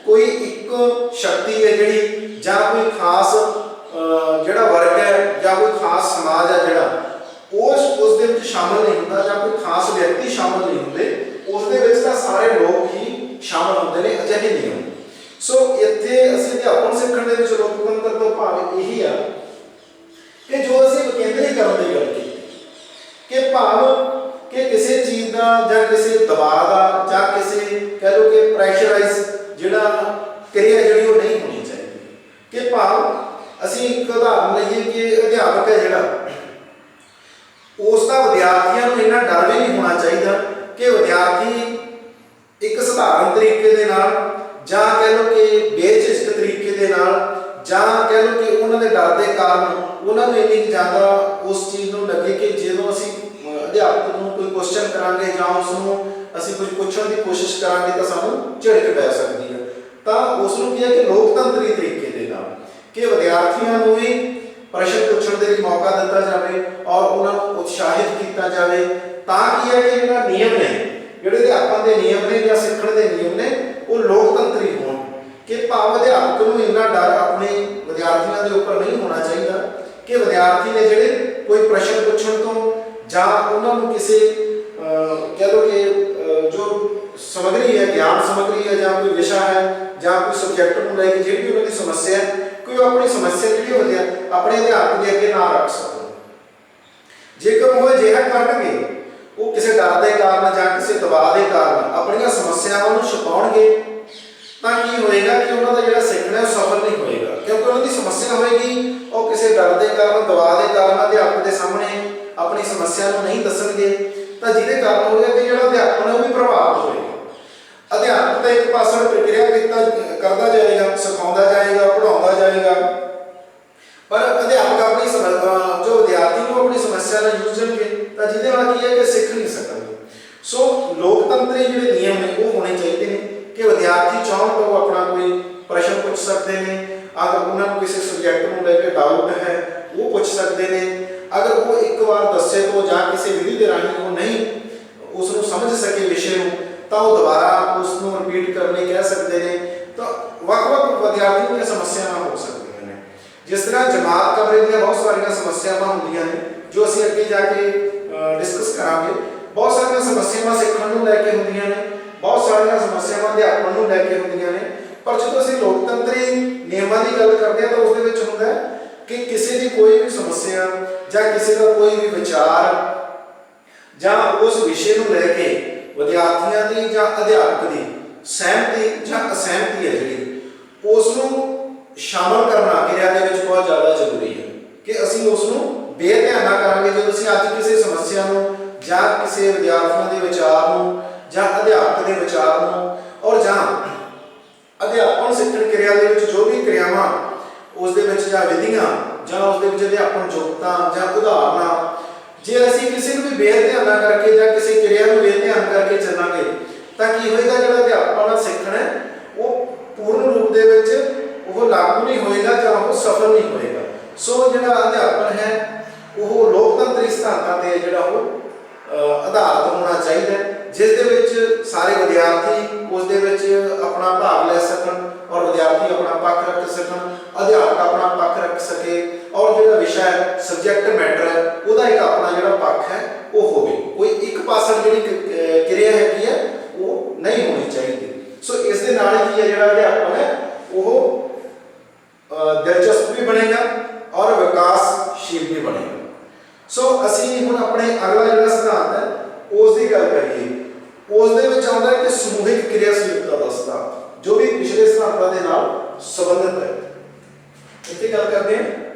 ਕੋਈ ਇੱਕ ਸ਼ਕਤੀ ਹੈ ਜਿਹੜੀ ਜਾਂ ਕੋਈ ਖਾਸ ਜਿਹੜਾ ਵਰਗ ਹੈ ਜਾਂ ਕੋਈ ਖਾਸ ਸਮਾਜ ਹੈ ਜਿਹੜਾ ਉਸ ਦੇ ਵਿੱਚ ਸ਼ਾਮਲ ਨਹੀਂ ਹੁੰਦਾ ਜਾਂ ਕੋਈ ਖਾਸ ਵਿਅਕਤੀ ਸ਼ਾਮਲ ਨਹੀਂ ਹੁੰਦੇ, ਉਸ ਦੇ ਵਿੱਚ ਤਾਂ ਸਾਰੇ ਲੋਕ ਹੀ ਸ਼ਾਮਲ ਹੁੰਦੇ ਨੇ ਅਜਿਹੇ ਨਿਯਮ। ਸੋ ਇੱਥੇ ਅਸੀਂ ਅਧਿਆਪਨ ਸਿੱਖਣ ਦੇ ਵਿੱਚ ਲੋਕਤੰਤਰ ਤੋਂ ਭਾਵ ਇਹੀ ਆ ਕਿ ਜੋ ਅਸੀਂ ਵਿਕੇਂਦਰੀਕਰਨ ਦੀ ਗੱਲ ਕੀਤੀ ਕਿ ਭਾਵ ਕਿ ਕਿਸੇ ਚੀਜ਼ ਦਾ ਜਾਂ ਕਿਸੇ ਦਬਾਅ ਦਾ ਜਾਂ ਕਿਸੇ ਕਹਿ ਲਓ ਕਿ ਪ੍ਰੈਸ਼ਰਾਈਜ਼ ਜਿਹੜਾ ਕਿਰਿਆ ਜਿਹੜੀ ਉਹ ਨਹੀਂ ਹੋਣੀ ਚਾਹੀਦੀ। ਕਿ ਭਾਵ ਅਸੀਂ ਇੱਕ ਉਦਾਹਰਨ ਲਈਏ ਕਿ ਅਧਿਆਪਕ ਹੈ ਜਿਹੜਾ ਉਸ ਦਾ ਵਿਦਿਆਰਥੀਆਂ ਨੂੰ ਇੰਨਾ ਡਰ ਵੀ ਨਹੀਂ ਹੋਣਾ ਚਾਹੀਦਾ ਕਿ ਵਿਦਿਆਰਥੀ ਇੱਕ ਸਧਾਰਨ ਤਰੀਕੇ ਦੇ ਨਾਲ ਜਾਂ ਕਹਿ ਲਓ ਕਿ ਬੇਝਿਜਕ ਤਰੀਕੇ ਦੇ ਨਾਲ ਜਾਂ ਕਹਿ ਲਓ ਕਿ ਉਹਨਾਂ ਦੇ ਡਰ ਦੇ ਕਾਰਨ ਉਹਨਾਂ ਨੂੰ ਇੰਨੀ ਜ਼ਿਆਦਾ ਉਸ ਚੀਜ਼ ਨੂੰ ਲੱਗੇ ਕਿ ਜਦੋਂ ਅਸੀਂ ਅਧਿਆਪਕ ਨੂੰ ਕੋਈ ਕੁਐਸਚਨ ਕਰਾਂਗੇ ਜਾਂ ਉਸ ਨੂੰ ਅਸੀਂ ਕੁਝ ਪੁੱਛਣ ਦੀ ਕੋਸ਼ਿਸ਼ ਕਰਾਂਗੇ ਤਾਂ ਸਾਨੂੰ ਝਿੜਕ ਪੈ ਸਕਦੀ ਹੈ। ਤਾਂ ਉਸ ਨੂੰ ਕੀ ਹੈ ਕਿ ਲੋਕਤੰਤਰੀ ਤਰੀਕੇ ਦੇ ਨਾਲ ਕਿ ਵਿਦਿਆਰਥੀਆਂ ਨੂੰ ਵੀ ਪ੍ਰਸ਼ਨ ਪੁੱਛਣ ਦੇ ਲਈ ਮੌਕਾ ਦਿੱਤਾ ਜਾਵੇ ਔਰ ਉਹਨਾਂ ਨੂੰ ਉਤਸ਼ਾਹਿਤ ਕੀਤਾ ਜਾਵੇ, ਤਾਂ ਕੀ ਹੈ ਕਿ ਜਿਹੜਾ ਨਿਯਮ ਨੇ, ਜਿਹੜੇ ਅਧਿਆਪਨ ਦੇ ਨਿਯਮ ਨੇ ਜਾਂ ਸਿੱਖਣ ਦੇ ਨਿਯਮ ਨੇ ਉਹ ਲੋਕਤੰਤਰੀ ਹੋਣ। ਕਿ ਭਾਵ ਅਧਿਆਪਕ ਨੂੰ ਇੰਨਾ ਡਰ ਆਪਣੇ ਵਿਦਿਆਰਥੀਆਂ ਦੇ ਉੱਪਰ ਨਹੀਂ ਹੋਣਾ ਚਾਹੀਦਾ ਕਿ ਵਿਦਿਆਰਥੀ ਨੇ ਜਿਹੜੇ ਕੋਈ ਪ੍ਰਸ਼ਨ ਪੁੱਛਣ ਤੋਂ ਜਾਂ ਉਹਨਾਂ ਨੂੰ ਕਿਸੇ ਕਹਿ ਲਓ ਕਿ ਜੋ ਸਮੱਗਰੀ ਹੈ, ਗਿਆਨ ਸਮੱਗਰੀ ਹੈ ਜਾਂ ਕੋਈ ਵਿਸ਼ਾ ਹੈ ਜਾਂ ਕੋਈ ਸਬਜੈਕਟ ਨੂੰ ਲੈ ਕੇ ਜਿਹੜੀ ਵੀ ਉਹਨਾਂ ਦੀ ਸਮੱਸਿਆ ਹੈ, ਕੋਈ ਆਪਣੀ ਸਮੱਸਿਆ ਜਿਹੜੀ ਆਪਣੇ ਅਧਿਆਪਕ ਦੇ ਅੱਗੇ ਨਾ ਰੱਖ ਸਕਣ। ਜੇਕਰ ਉਹ ਅਜਿਹਾ ਕਰਨਗੇ, ਉਹ ਕਿਸੇ ਡਰ ਦੇ ਕਾਰਨ ਜਾਂ ਕਿਸੇ ਦਬਾਅ ਦੇ ਕਾਰਨ ਆਪਣੀਆਂ ਸਮੱਸਿਆਵਾਂ ਨੂੰ ਛੁਪਾਉਣਗੇ, ਤਾਂ ਕੀ ਹੋਏਗਾ ਕਿ ਉਹਨਾਂ ਦਾ ਜਿਹੜਾ ਸਿੱਖਣਾ ਉਹ ਸਫਲ ਨਹੀਂ ਹੋਏਗਾ, ਕਿਉਂਕਿ ਉਹਨਾਂ ਦੀ ਸਮੱਸਿਆ ਹੋਏਗੀ ਉਹ ਕਿਸੇ ਡਰ ਦੇ ਕਾਰਨ, ਦਬਾਅ ਦੇ ਕਾਰਨ ਅਧਿਆਪਕ ਦੇ ਸਾਹਮਣੇ ਆਪਣੀ ਸਮੱਸਿਆ ਨੂੰ ਨਹੀਂ ਦੱਸਣਗੇ, ਤਾਂ ਜਿਹਦੇ ਕਾਰਨ ਹੋਏਗਾ ਕਿ ਜਿਹੜਾ ਅਧਿਆਪਨ ਹੈ ਉਹ ਵੀ ਪ੍ਰਭਾਵਿਤ ਹੋਏਗਾ। ਅਧਿਆਪਕ ਤਾਂ ਇੱਕ ਪਾਸੇ ਪ੍ਰਕਿਰਿਆ ਕਰਦਾ ਜਾਏਗਾ, ਸਿਖਾਉਂਦਾ ਜਾਏਗਾ, ਪੜ੍ਹਾਉਂਦਾ ਜਾਏਗਾ, ਪਰ ਅਧਿਆਪਕ ਆਪਣੀ ਜੋ ਵਿਦਿਆਰਥੀ ਨੂੰ ਆਪਣੀ ਸਮੱਸਿਆ ਨਾਲ ਜੂਝਣਗੇ ਤਾਂ ਜਿਹਦੇ ਨਾਲ ਕੀ ਹੈ ਕਿ ਸਿੱਖ ਨਹੀਂ ਸਕਣਗੇ। ਸੋ ਲੋਕਤੰਤਰੀ ਜਿਹੜੇ ਨਿਯਮ ਨੇ ਉਹ ਹੋਣੇ ਚਾਹੀਦੇ ਨੇ ਕਿ ਵਿਦਿਆਰਥੀ ਚਾਹਣ ਤਾਂ ਉਹ ਆਪਣਾ ਕੋਈ ਪ੍ਰਸ਼ਨ ਪੁੱਛ ਸਕਦੇ ਨੇ, ਅਗਰ ਉਹਨਾਂ ਨੂੰ ਕਿਸੇ ਸਬਜੈਕਟ ਨੂੰ ਲੈ ਕੇ ਡਾਊਟ ਹੈ ਉਹ ਪੁੱਛ ਸਕਦੇ ਨੇ, ਅਗਰ ਉਹ ਇੱਕ ਵਾਰ ਦੱਸੇ ਤੋਂ ਜਾਂ ਕਿਸੇ ਵਿਧੀ ਦੇ ਰਾਹੀਂ ਉਹ ਨਹੀਂ ਉਸ ਨੂੰ ਸਮਝ ਸਕੇ ਵਿਸ਼ੇ ਨੂੰ ਤਾਂ ਉਹ ਦੁਬਾਰਾ ਉਸ ਨੂੰ ਰਿਪੀਟ ਕਰਨ ਲਈ ਕਹਿ ਸਕਦੇ ਨੇ। ਤਾਂ ਵੱਖ-ਵੱਖ ਵਿਦਿਆਰਥੀਆਂ ਦੀਆਂ ਸਮੱਸਿਆਵਾਂ ਹੋ ਸਕਦੀਆਂ ਨੇ। ਜਿਸ ਤਰ੍ਹਾਂ ਜਮਾਤ ਕਮਰੇ ਦੀਆਂ ਬਹੁਤ ਸਾਰੀਆਂ ਸਮੱਸਿਆਵਾਂ ਹੁੰਦੀਆਂ ਨੇ ਜੋ ਅਸੀਂ ਅੱਗੇ ਜਾ ਕੇ ਡਿਸਕਸ ਕਰਾਂਗੇ। ਬਹੁਤ ਸਾਰੀਆਂ ਸਮੱਸਿਆਵਾਂ ਸਿੱਖਣ ਨੂੰ ਲੈ ਕੇ ਹੁੰਦੀਆਂ ਨੇ, ਬਹੁਤ ਸਾਰੀਆਂ ਸਮੱਸਿਆਵਾਂ ਅਧਿਆਪਨ ਨੂੰ ਲੈ ਕੇ ਹੁੰਦੀਆਂ ਨੇ, ਪਰ ਜਦੋਂ ਅਸੀਂ ਲੋਕਤੰਤਰੀ ਨਿਯਮਾਂ ਦੀ ਗੱਲ ਕਰਦੇ ਹਾਂ ਤਾਂ ਉਸ ਦੇ ਵਿੱਚ ਹੁੰਦਾ ਹੈ ਕਿ ਕਿਸੇ ਦੀ ਕੋਈ ਵੀ ਸਮੱਸਿਆ ਜਾਂ ਕਿਸੇ ਦਾ ਕੋਈ ਵੀ ਵਿਚਾਰ ਜਾਂ ਉਸ ਵਿਸ਼ੇ ਨੂੰ ਲੈ ਕੇ ਵਿਦਿਆਰਥੀਆਂ ਦੀ ਜਾਂ ਅਧਿਆਪਕ ਦੀ ਸਹਿਮਤੀ ਜਾਂ ਅਸਹਿਮਤੀ ਹੈ ਜਿਹੜੀ ਉਸ ਨੂੰ ਸ਼ਾਮਲ ਕਰਨਾ ਕਿਰਿਆ ਦੇ ਵਿੱਚ ਬਹੁਤ ਜ਼ਿਆਦਾ ਜ਼ਰੂਰੀ ਹੈ ਕਿ ਅਸੀਂ ਉਸ ਨੂੰ ਬੇਧਿਆਨ ਨਾ ਕਰਾਂਗੇ। ਜਦੋਂ ਅਸੀਂ ਅੱਜ ਕਿਸੇ ਸਮੱਸਿਆ ਨੂੰ ਜਾਂ ਕਿਸੇ ਵਿਦਿਆਰਥੀਆਂ ਦੇ ਵਿਚਾਰ ਨੂੰ ਜਾਂ ਅਧਿਆਪਕ ਦੇ ਵਿਚਾਰ ਨੂੰ ਔਰ ਜਾਂ ਅਧਿਆਪਨ ਸਿੱਖਣ ਕਿਰਿਆ ਦੇ ਵਿੱਚ ਜੋ ਵੀ ਕਿਰਿਆਵਾਂ ਉਸ ਦੇ ਵਿੱਚ ਜਾਂ ਵਿਧੀਆਂ ਜਾਂ ਉਸ ਦੇ ਵਿੱਚ ਅਧਿਆਪਨ ਯੋਗਤਾ ਜਾਂ ਉਦਾਹਰਨਾਂ, ਜੇ ਅਸੀਂ ਕਿਸੇ ਨੂੰ ਵੀ ਬੇਧਿਆਨ ਨਾ ਕਰਕੇ ਜਾਂ ਕਿਸੇ ਕਿਰਿਆ ਨੂੰ ਬੇਧਿਆਨ ਕਰਕੇ ਚੱਲਾਂਗੇ ਤਾਂ ਕੀ ਹੋਏਗਾ, ਜਿਹੜਾ ਅਧਿਆਪਨ ਸਿੱਖਣਾ ਹੈ ਉਹ ਪੂਰਨ ਰੂਪ ਦੇ ਵਿੱਚ ਉਹ ਲਾਗੂ ਨਹੀਂ ਹੋਏਗਾ ਜਾਂ ਉਹ ਸਫਲ ਨਹੀਂ ਹੋਏਗਾ। ਸੋ ਜਿਹੜਾ ਅਧਿਆਪਨ ਹੈ ਉਹ ਲੋਕਤੰਤਰੀ ਸਿਧਾਂਤਾਂ ਤੇ ਜਿਹੜਾ ਉਹ ਆਧਾਰਿਤ ਹੋਣਾ ਚਾਹੀਦਾ, ਜਿਸ ਦੇ ਵਿੱਚ ਸਾਰੇ ਵਿਦਿਆਰਥੀ ਉਸ ਦੇ ਵਿੱਚ ਆਪਣਾ ਭਾਗ ਲੈ ਸਕਣ ਔਰ ਵਿਦਿਆਰਥੀ ਆਪਣਾ ਪੱਖ ਰੱਖ ਸਕਣ, ਅਧਿਆਪਕ ਆਪਣਾ ਪੱਖ ਰੱਖ ਸਕੇ ਔਰ ਜਿਹੜਾ ਵਿਸ਼ਾ ਹੈ ਸਬਜੈਕਟ ਮੈਟਰ ਹੈ ਉਹਦਾ ਇੱਕ ਆਪਣਾ ਜਿਹੜਾ ਪੱਖ ਹੈ ਉਹ ਹੋਵੇ। ਕੋਈ ਇੱਕ ਪਾਸੜ ਜਿਹੜੀ ਕਿਰਿਆ ਹੈਗੀ ਹੈ ਉਹ ਨਹੀਂ ਹੋਣੀ ਚਾਹੀਦੀ। ਸੋ ਇਸ ਦੇ ਨਾਲ ਕੀ ਹੈ, ਜਿਹੜਾ ਅਧਿਆਪਨ ਹੈ ਉਹ ਦਿਲਚਸਪ ਵੀ ਬਣੇਗਾ ਔਰ ਵਿਕਾਸਸ਼ੀਲ ਵੀ ਬਣੇਗਾ। ਸੋ ਅਸੀਂ ਹੁਣ ਆਪਣੇ ਅਗਲਾ ਜਿਹੜਾ ਸਿਧਾਂਤ ਹੈ ਉਸ ਦੀ ਗੱਲ ਕਰੀਏ। ਉਸ ਦੇ ਵਿੱਚ ਆਉਂਦਾ ਹੈ ਕਿ ਸਮੂਹਿਕ ਕਿਰਿਆਸ਼ੀਲਤਾ ਦਾ ਸਿਧਾਂਤ, ਜੋ ਵੀ ਪਿਛਲੇ ਸਿਧਾਂਤਾਂ ਦੇ ਨਾਲ ਸੰਬੰਧਿਤ ਹੈ। ਇੱਥੇ ਗੱਲ ਕਰਦੇ ਹਾਂ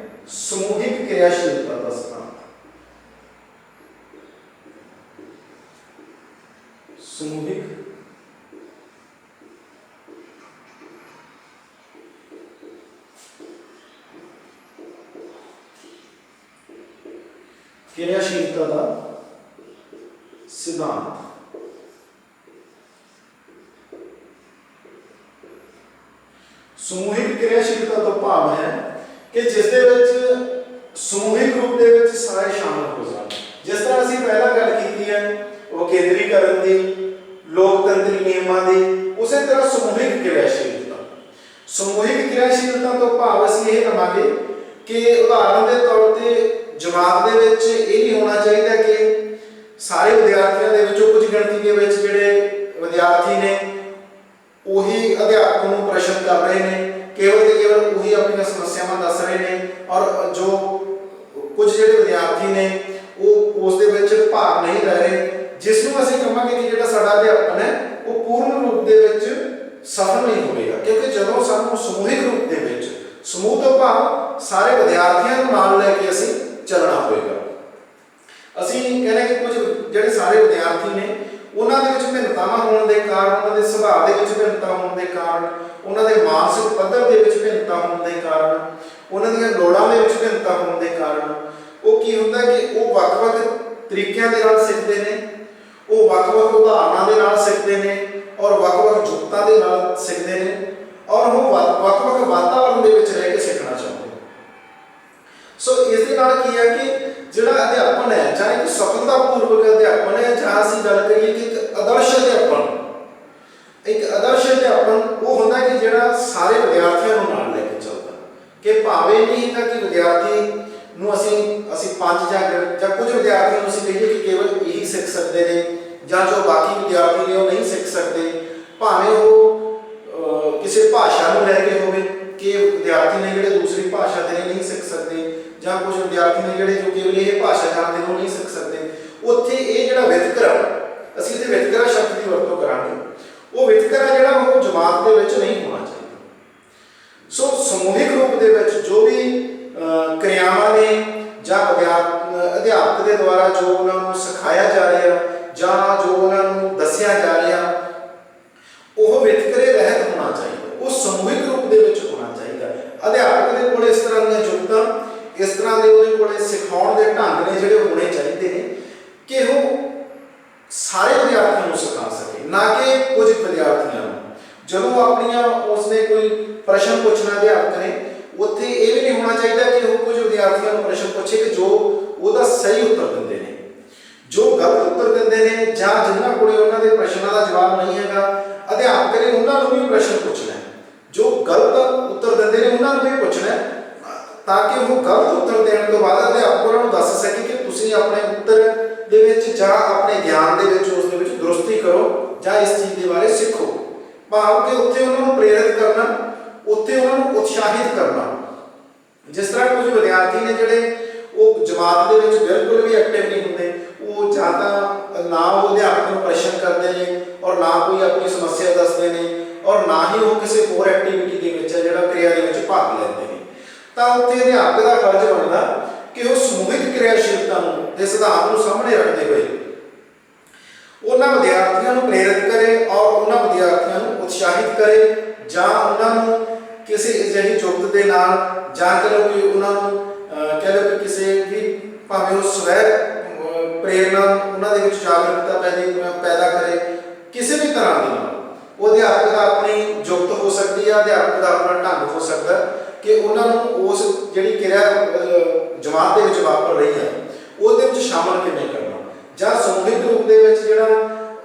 ਸਮੂਹਿਕ ਕਿਰਿਆਸ਼ੀਲਤਾ ਦਾ ਸਿਧਾਂਤ। ਸਮੂਹਿਕ ਕਿਰਿਆਸ਼ੀਲਤਾ ਦਾ ਸਿਧਾਂਤ। ਸਮੂਹਿਕ ਕਿਰਿਆਸ਼ੀਲਤਾ ਤੋਂ ਭਾਵ ਹੈ ਕਿ ਜਿਸ ਦੇ ਵਿੱਚ ਸਮੂਹਿਕ ਰੂਪ ਦੇ ਵਿੱਚ ਸਾਰੇ ਸ਼ਾਮਲ ਹੋ ਜਾਣ। ਜਿਸ ਤਰ੍ਹਾਂ ਅਸੀਂ ਪਹਿਲਾਂ ਗੱਲ ਕੀਤੀ ਹੈ ਉਹ ਕੇਂਦਰੀਕਰਨ ਦੀ, ਲੋਕਤੰਤਰੀ ਨਿਯਮਾਂ ਦੀ, ਉਸੇ ਤਰ੍ਹਾਂ ਸਮੂਹਿਕ ਕਿਰਿਆਸ਼ੀਲਤਾ। ਸਮੂਹਿਕ ਕਿਰਿਆਸ਼ੀਲਤਾ ਤੋਂ ਭਾਵ ਅਸੀਂ ਇਹ ਲਵਾਂਗੇ ਕਿ ਉਦਾਹਰਨ ਦੇ ਤੌਰ ਤੇ ਜਮਾਤ ਦੇ ਵਿੱਚ ਇਹ ਨਹੀਂ ਹੋਣਾ ਚਾਹੀਦਾ ਕਿ ਸਾਰੇ ਵਿਦਿਆਰਥੀਆਂ ਦੇ ਵਿੱਚੋਂ ਕੁਝ ਗਿਣਤੀ ਦੇ ਵਿੱਚ ਜਿਹੜੇ ਵਿਦਿਆਰਥੀ ਨੇ ਉਹੀ ਅਧਿਆਪਕ ਨੂੰ ਪ੍ਰਸ਼ਨ ਕਰ ਰਹੇ ਨੇ, ਕੇਵਲ ਤੇ ਕੇਵਲ ਉਹੀ ਆਪਣੀਆਂ ਸਮੱਸਿਆਵਾਂ ਦੱਸ ਰਹੇ ਨੇ ਔਰ ਜੋ ਕੁਝ ਜਿਹੜੇ ਵਿਦਿਆਰਥੀ ਨੇ ਉਹ ਉਸ ਦੇ ਵਿੱਚ ਭਾਗ ਨਹੀਂ ਲੈ ਰਹੇ, ਜਿਸ ਨੂੰ ਅਸੀਂ ਕਹਾਂਗੇ ਕਿ ਜਿਹੜਾ ਸਾਡਾ ਅਧਿਆਪਨ ਹੈ ਉਹ ਪੂਰਨ ਰੂਪ ਦੇ ਵਿੱਚ ਸਫਲ ਨਹੀਂ ਹੋਵੇਗਾ। ਕਿਉਂਕਿ ਜਦੋਂ ਸਾਨੂੰ ਸਮੂਹਿਕ ਰੂਪ ਦੇ ਵਿੱਚ, ਸਮੂਹ ਤੋਂ ਭਾਵ ਸਾਰੇ ਵਿਦਿਆਰਥੀਆਂ ਨੂੰ ਨਾਲ ਲੈ ਕੇ ਅਸੀਂ ਚੱਲਣਾ ਹੋਵੇਗਾ। ਅਸੀਂ ਕਹਿੰਦੇ ਕਿ ਕੁਝ ਜਿਹੜੇ ਸਾਰੇ ਵਿਦਿਆਰਥੀ ਨੇ ਉਹਨਾਂ ਦੇ ਵਿੱਚ ਭਿੰਨਤਾਵਾਂ ਹੋਣ ਦੇ ਕਾਰਨ, ਉਹਨਾਂ ਦੇ ਸੁਭਾਅ ਦੇ ਵਿੱਚ ਭਿੰਨਤਾ ਹੋਣ ਦੇ ਕਾਰਨ, ਉਹਨਾਂ ਦੇ ਮਾਨਸਿਕ ਪੱਧਰ ਦੇ ਵਿੱਚ ਭਿੰਨਤਾ ਹੋਣ ਦੇ ਕਾਰਨ, ਉਹਨਾਂ ਦੀਆਂ ਲੋੜਾਂ ਦੇ ਵਿੱਚ ਭਿੰਨਤਾ ਹੋਣ ਦੇ ਕਾਰਨ ਉਹ ਕੀ ਹੁੰਦਾ ਕਿ ਉਹ ਵੱਖ-ਵੱਖ ਤਰੀਕਿਆਂ ਦੇ ਨਾਲ ਸਿੱਖਦੇ ਨੇ, ਉਹ ਵੱਖ-ਵੱਖ ਉਦਾਹਰਨਾਂ ਦੇ ਨਾਲ ਸਿੱਖਦੇ ਨੇ ਔਰ ਵੱਖ-ਵੱਖ ਜੁਗਤਾਂ ਦੇ ਨਾਲ ਸਿੱਖਦੇ ਨੇ ਔਰ ਉਹ ਵੱਖ-ਵੱਖ ਵਾਤਾਵਰਣ ਦੇ ਵਿੱਚ ਰਹਿ ਕੇ ਸਿੱਖਣਾ ਚਾਹੁੰਦੇ ਨੇ। ਸੋ ਇਸ ਦੇ ਨਾਲ ਕੀ ਹੈ ਕਿ ਜਿਹੜਾ ਅਧਿਆਪਨ ਹੈ, ਜਾਂ ਇੱਕ ਸਫਲਤਾਪੂਰਵਕ ਅਧਿਆਪਨ ਹੈ, ਜਾਂ ਅਸੀਂ ਗੱਲ ਕਰੀਏ ਕਿ ਇੱਕ ਆਦਰਸ਼ ਅਧਿਆਪਨ, ਇੱਕ ਆਦਰਸ਼ ਅਧਿਆਪਨ ਉਹ ਹੁੰਦਾ ਕਿ ਜਿਹੜਾ ਸਾਰੇ ਵਿਦਿਆਰਥੀਆਂ ਨੂੰ ਨਾਲ ਲੈ ਕੇ ਚੱਲਦਾ, ਕਿ ਭਾਵੇਂ ਨਹੀਂ ਤਾਂ ਕਿ ਵਿਦਿਆਰਥੀ ਨੂੰ ਅਸੀਂ ਪੰਜ ਜਾਂ ਕੁਝ ਵਿਦਿਆਰਥੀਆਂ ਨੂੰ ਅਸੀਂ ਕਹੀਏ ਕਿ ਕੇਵਲ ਇਹੀ ਸਿੱਖ ਸਕਦੇ ਨੇ ਜਾਂ ਜੋ ਬਾਕੀ ਵਿਦਿਆਰਥੀ ਨੇ ਉਹ ਨਹੀਂ ਸਿੱਖ ਸਕਦੇ, ਭਾਵੇਂ ਉਹ ਕਿਸੇ ਭਾਸ਼ਾ ਨੂੰ ਲੈ ਕੇ ਹੋਵੇ ਕਿ ਵਿਦਿਆਰਥੀ ਨੇ ਜਿਹੜੇ ਦੂਸਰੀ ਭਾਸ਼ਾ ਦੇ ਨਹੀਂ ਸਿੱਖ ਸਕਦੇ ਜਾਂ ਕੁਝ ਵਿਦਿਆਰਥੀ ਨੇ ਜਿਹੜੇ ਜੋ ਕੇਵਲ ਇਹ ਭਾਸ਼ਾ ਜਾਣਦੇ ਨੇ ਉਹ ਨਹੀਂ ਸਿੱਖ ਸਕਦੇ। ਉੱਥੇ ਇਹ ਜਿਹੜਾ ਵਿਤਕਰਾ, ਅਸੀਂ ਇੱਥੇ ਵਿਤਕਰਾ ਸ਼ਬਦ ਦੀ ਵਰਤੋਂ ਕਰਾਂਗੇ, ਉਹ ਵਿਤਕਰਾ ਜਿਹੜਾ ਉਹ ਜਮਾਤ ਦੇ ਵਿੱਚ ਨਹੀਂ ਹੋਣਾ ਚਾਹੀਦਾ। ਸੋ ਸਮੂਹਿਕ ਰੂਪ ਦੇ ਵਿੱਚ ਜੋ ਵੀ ਕਿਰਿਆਵਾਂ ਨੇ ਜਾਂ ਅਧਿਆਪਕ ਦੇ ਦੁਆਰਾ ਜੋ ਉਹਨਾਂ ਨੂੰ ਸਿਖਾਇਆ ਜਾ ਰਿਹਾ ਜਾਂ ਜੋ ਉਹਨਾਂ ਨੂੰ ਦੱਸਿਆ ਜਾ ਰਿਹਾ ਉਹ ਵਿਤਕਰੇ ਰਹਿਤ ਹੋਣਾ ਚਾਹੀਦਾ, ਉਹ ਸਮੂਹਿਕ ਰੂਪ ਦੇ ਵਿੱਚ ਹੋਣਾ ਚਾਹੀਦਾ। ਅਧਿਆਪਕ ਦੇ ਕੋਲ ਇਸ ਤਰ੍ਹਾਂ ਦੀਆਂ ਜੁਗਤਾਂ, ਇਸ ਤਰ੍ਹਾਂ ਦੇ ਉਹਦੇ ਕੋਲੇ ਸਿਖਾਉਣ ਦੇ ਢੰਗ ਨੇ ਜਿਹੜੇ ਹੋਣੇ ਚਾਹੀਦੇ ਨੇ ਕਿ ਉਹ ਸਾਰੇ ਵਿਦਿਆਰਥੀਆਂ ਨੂੰ ਸਿਖਾ ਸਕੇ, ਨਾ ਕਿ ਕੁਝ ਵਿਦਿਆਰਥੀਆਂ ਨੂੰ। ਜਦੋਂ ਆਪਣੀਆਂ ਉਸਨੇ ਕੋਈ ਪ੍ਰਸ਼ਨ ਪੁੱਛਣਾ ਅਧਿਆਪਕ ਨੇ, ਉੱਥੇ ਇਹ ਵੀ ਨਹੀਂ ਹੋਣਾ ਚਾਹੀਦਾ ਕਿ ਉਹ ਕੁਝ ਵਿਦਿਆਰਥੀਆਂ ਨੂੰ ਪ੍ਰਸ਼ਨ ਪੁੱਛੇ ਕਿ ਜੋ ਉਹਦਾ ਸਹੀ ਉੱਤਰ ਦਿੰਦੇ ਨੇ, ਜੋ ਗਲਤ ਉੱਤਰ ਦਿੰਦੇ ਨੇ ਜਾਂ ਜਿਨ੍ਹਾਂ ਕੋਲੇ ਉਹਨਾਂ ਦੇ ਪ੍ਰਸ਼ਨਾਂ ਦਾ ਜਵਾਬ ਨਹੀਂ ਹੈਗਾ, ਅਧਿਆਪਕ ਨੇ ਉਹਨਾਂ ਨੂੰ ਵੀ ਪ੍ਰਸ਼ਨ ਪੁੱਛਣਾ। ਜੋ ਗਲਤ ਉੱਤਰ ਦਿੰਦੇ ਨੇ ਉਹਨਾਂ ਨੂੰ ਵੀ ਪੁੱਛਣਾ ਤਾਂ ਕਿ ਉਹ ਗਲਤ ਉੱਤਰ ਦੇਣ ਤੋਂ ਬਾਅਦ ਅਧਿਆਪਕ ਉਹਨਾਂ ਨੂੰ ਦੱਸ ਸਕੇ ਕਿ ਤੁਸੀਂ ਆਪਣੇ ਉੱਤਰ ਦੇ ਵਿੱਚ ਜਾਂ ਆਪਣੇ ਗਿਆਨ ਦੇ ਵਿੱਚ ਉਸ ਦੇ ਵਿੱਚ ਦਰੁਸਤੀ ਕਰੋ ਜਾਂ ਇਸ ਚੀਜ਼ ਦੇ ਬਾਰੇ ਸਿੱਖੋ। ਭਾਵ ਕਿ ਉੱਥੇ ਉਹਨਾਂ ਨੂੰ ਪ੍ਰੇਰਿਤ ਕਰਨਾ, ਉੱਥੇ ਉਹਨਾਂ ਨੂੰ ਉਤਸ਼ਾਹਿਤ ਕਰਨਾ। ਜਿਸ ਤਰ੍ਹਾਂ ਕੁਝ ਵਿਦਿਆਰਥੀ ਨੇ ਜਿਹੜੇ ਉਹ ਜਮਾਤ ਦੇ ਵਿੱਚ ਬਿਲਕੁਲ ਵੀ ਐਕਟਿਵ ਨਹੀਂ ਹੁੰਦੇ, ਉਹ ਜਾਂ ਤਾਂ ਨਾ ਉਹ ਅਧਿਆਪਕ ਨੂੰ ਪ੍ਰਸ਼ਨ ਕਰਦੇ ਨੇ ਔਰ ਨਾ ਕੋਈ ਆਪਣੀ ਸਮੱਸਿਆ ਦੱਸਦੇ ਨੇ ਔਰ ਨਾ ਹੀ ਉਹ ਕਿਸੇ ਹੋਰ ਐਕਟੀਵਿਟੀ ਦੇ ਵਿੱਚ ਜਿਹੜਾ ਕਿਰਿਆ ਦੇ ਵਿੱਚ ਭਾਗ ਲੈਂਦੇ ਨੇ, ਤਾਂ ਉੱਥੇ ਅਧਿਆਪਕ ਦਾ ਫਰਜ਼ ਬਣਦਾ ਕਿ ਉਹ ਸਮੂਹਿਕ ਕਿਰਿਆਸ਼ੀਲਤਾ ਨੂੰ ਤੇ ਸਿਧਾਂਤ ਨੂੰ ਸਾਹਮਣੇ ਰੱਖਦੇ ਹੋਏ ਉਹਨਾਂ ਵਿਦਿਆਰਥੀਆਂ ਨੂੰ ਪ੍ਰੇਰਿਤ ਕਰੇ ਔਰ ਉਹਨਾਂ ਵਿਦਿਆਰਥੀਆਂ ਨੂੰ ਉਤਸ਼ਾਹਿਤ ਕਰੇ ਜਾਂ ਉਹਨਾਂ ਨੂੰ ਕਿਸੇ ਅਜਿਹੀ ਜੁਗਤ ਦੇ ਨਾਲ ਜਾਂ ਕਹਿ ਲਓ ਕਿ ਉਹਨਾਂ ਨੂੰ ਕਹਿ ਲਓ ਕਿ ਕਿਸੇ ਵੀ ਭਾਵੇਂ ਉਹ ਸਵੈ ਪ੍ਰੇਰਨਾ ਉਹਨਾਂ ਦੇ ਵਿੱਚ ਜਾਗਰੂਕਤਾ ਪੈਦਾ ਕਰੇ ਕਿਸੇ ਵੀ ਤਰ੍ਹਾਂ ਦੇ ਨਾਲ ਉਹ ਅਧਿਆਪਕ ਦਾ ਆਪਣੀ ਜੁਗਤ ਹੋ ਸਕਦੀ ਹੈ, ਅਧਿਆਪਕ ਦਾ ਆਪਣਾ ਢੰਗ ਹੋ ਸਕਦਾ ਕਿ ਉਹਨਾਂ ਨੂੰ ਉਸ ਜਿਹੜੀ ਕਿਰਿਆ ਜਮਾਤ ਦੇ ਵਿੱਚ ਵਾਪਰ ਰਹੀ ਹੈ ਉਹਦੇ ਵਿੱਚ ਸ਼ਾਮਲ ਕਿਵੇਂ ਕਰਨਾ, ਜਾਂ ਸਮੂਹਿਕ ਰੂਪ ਦੇ ਵਿੱਚ ਜਿਹੜਾ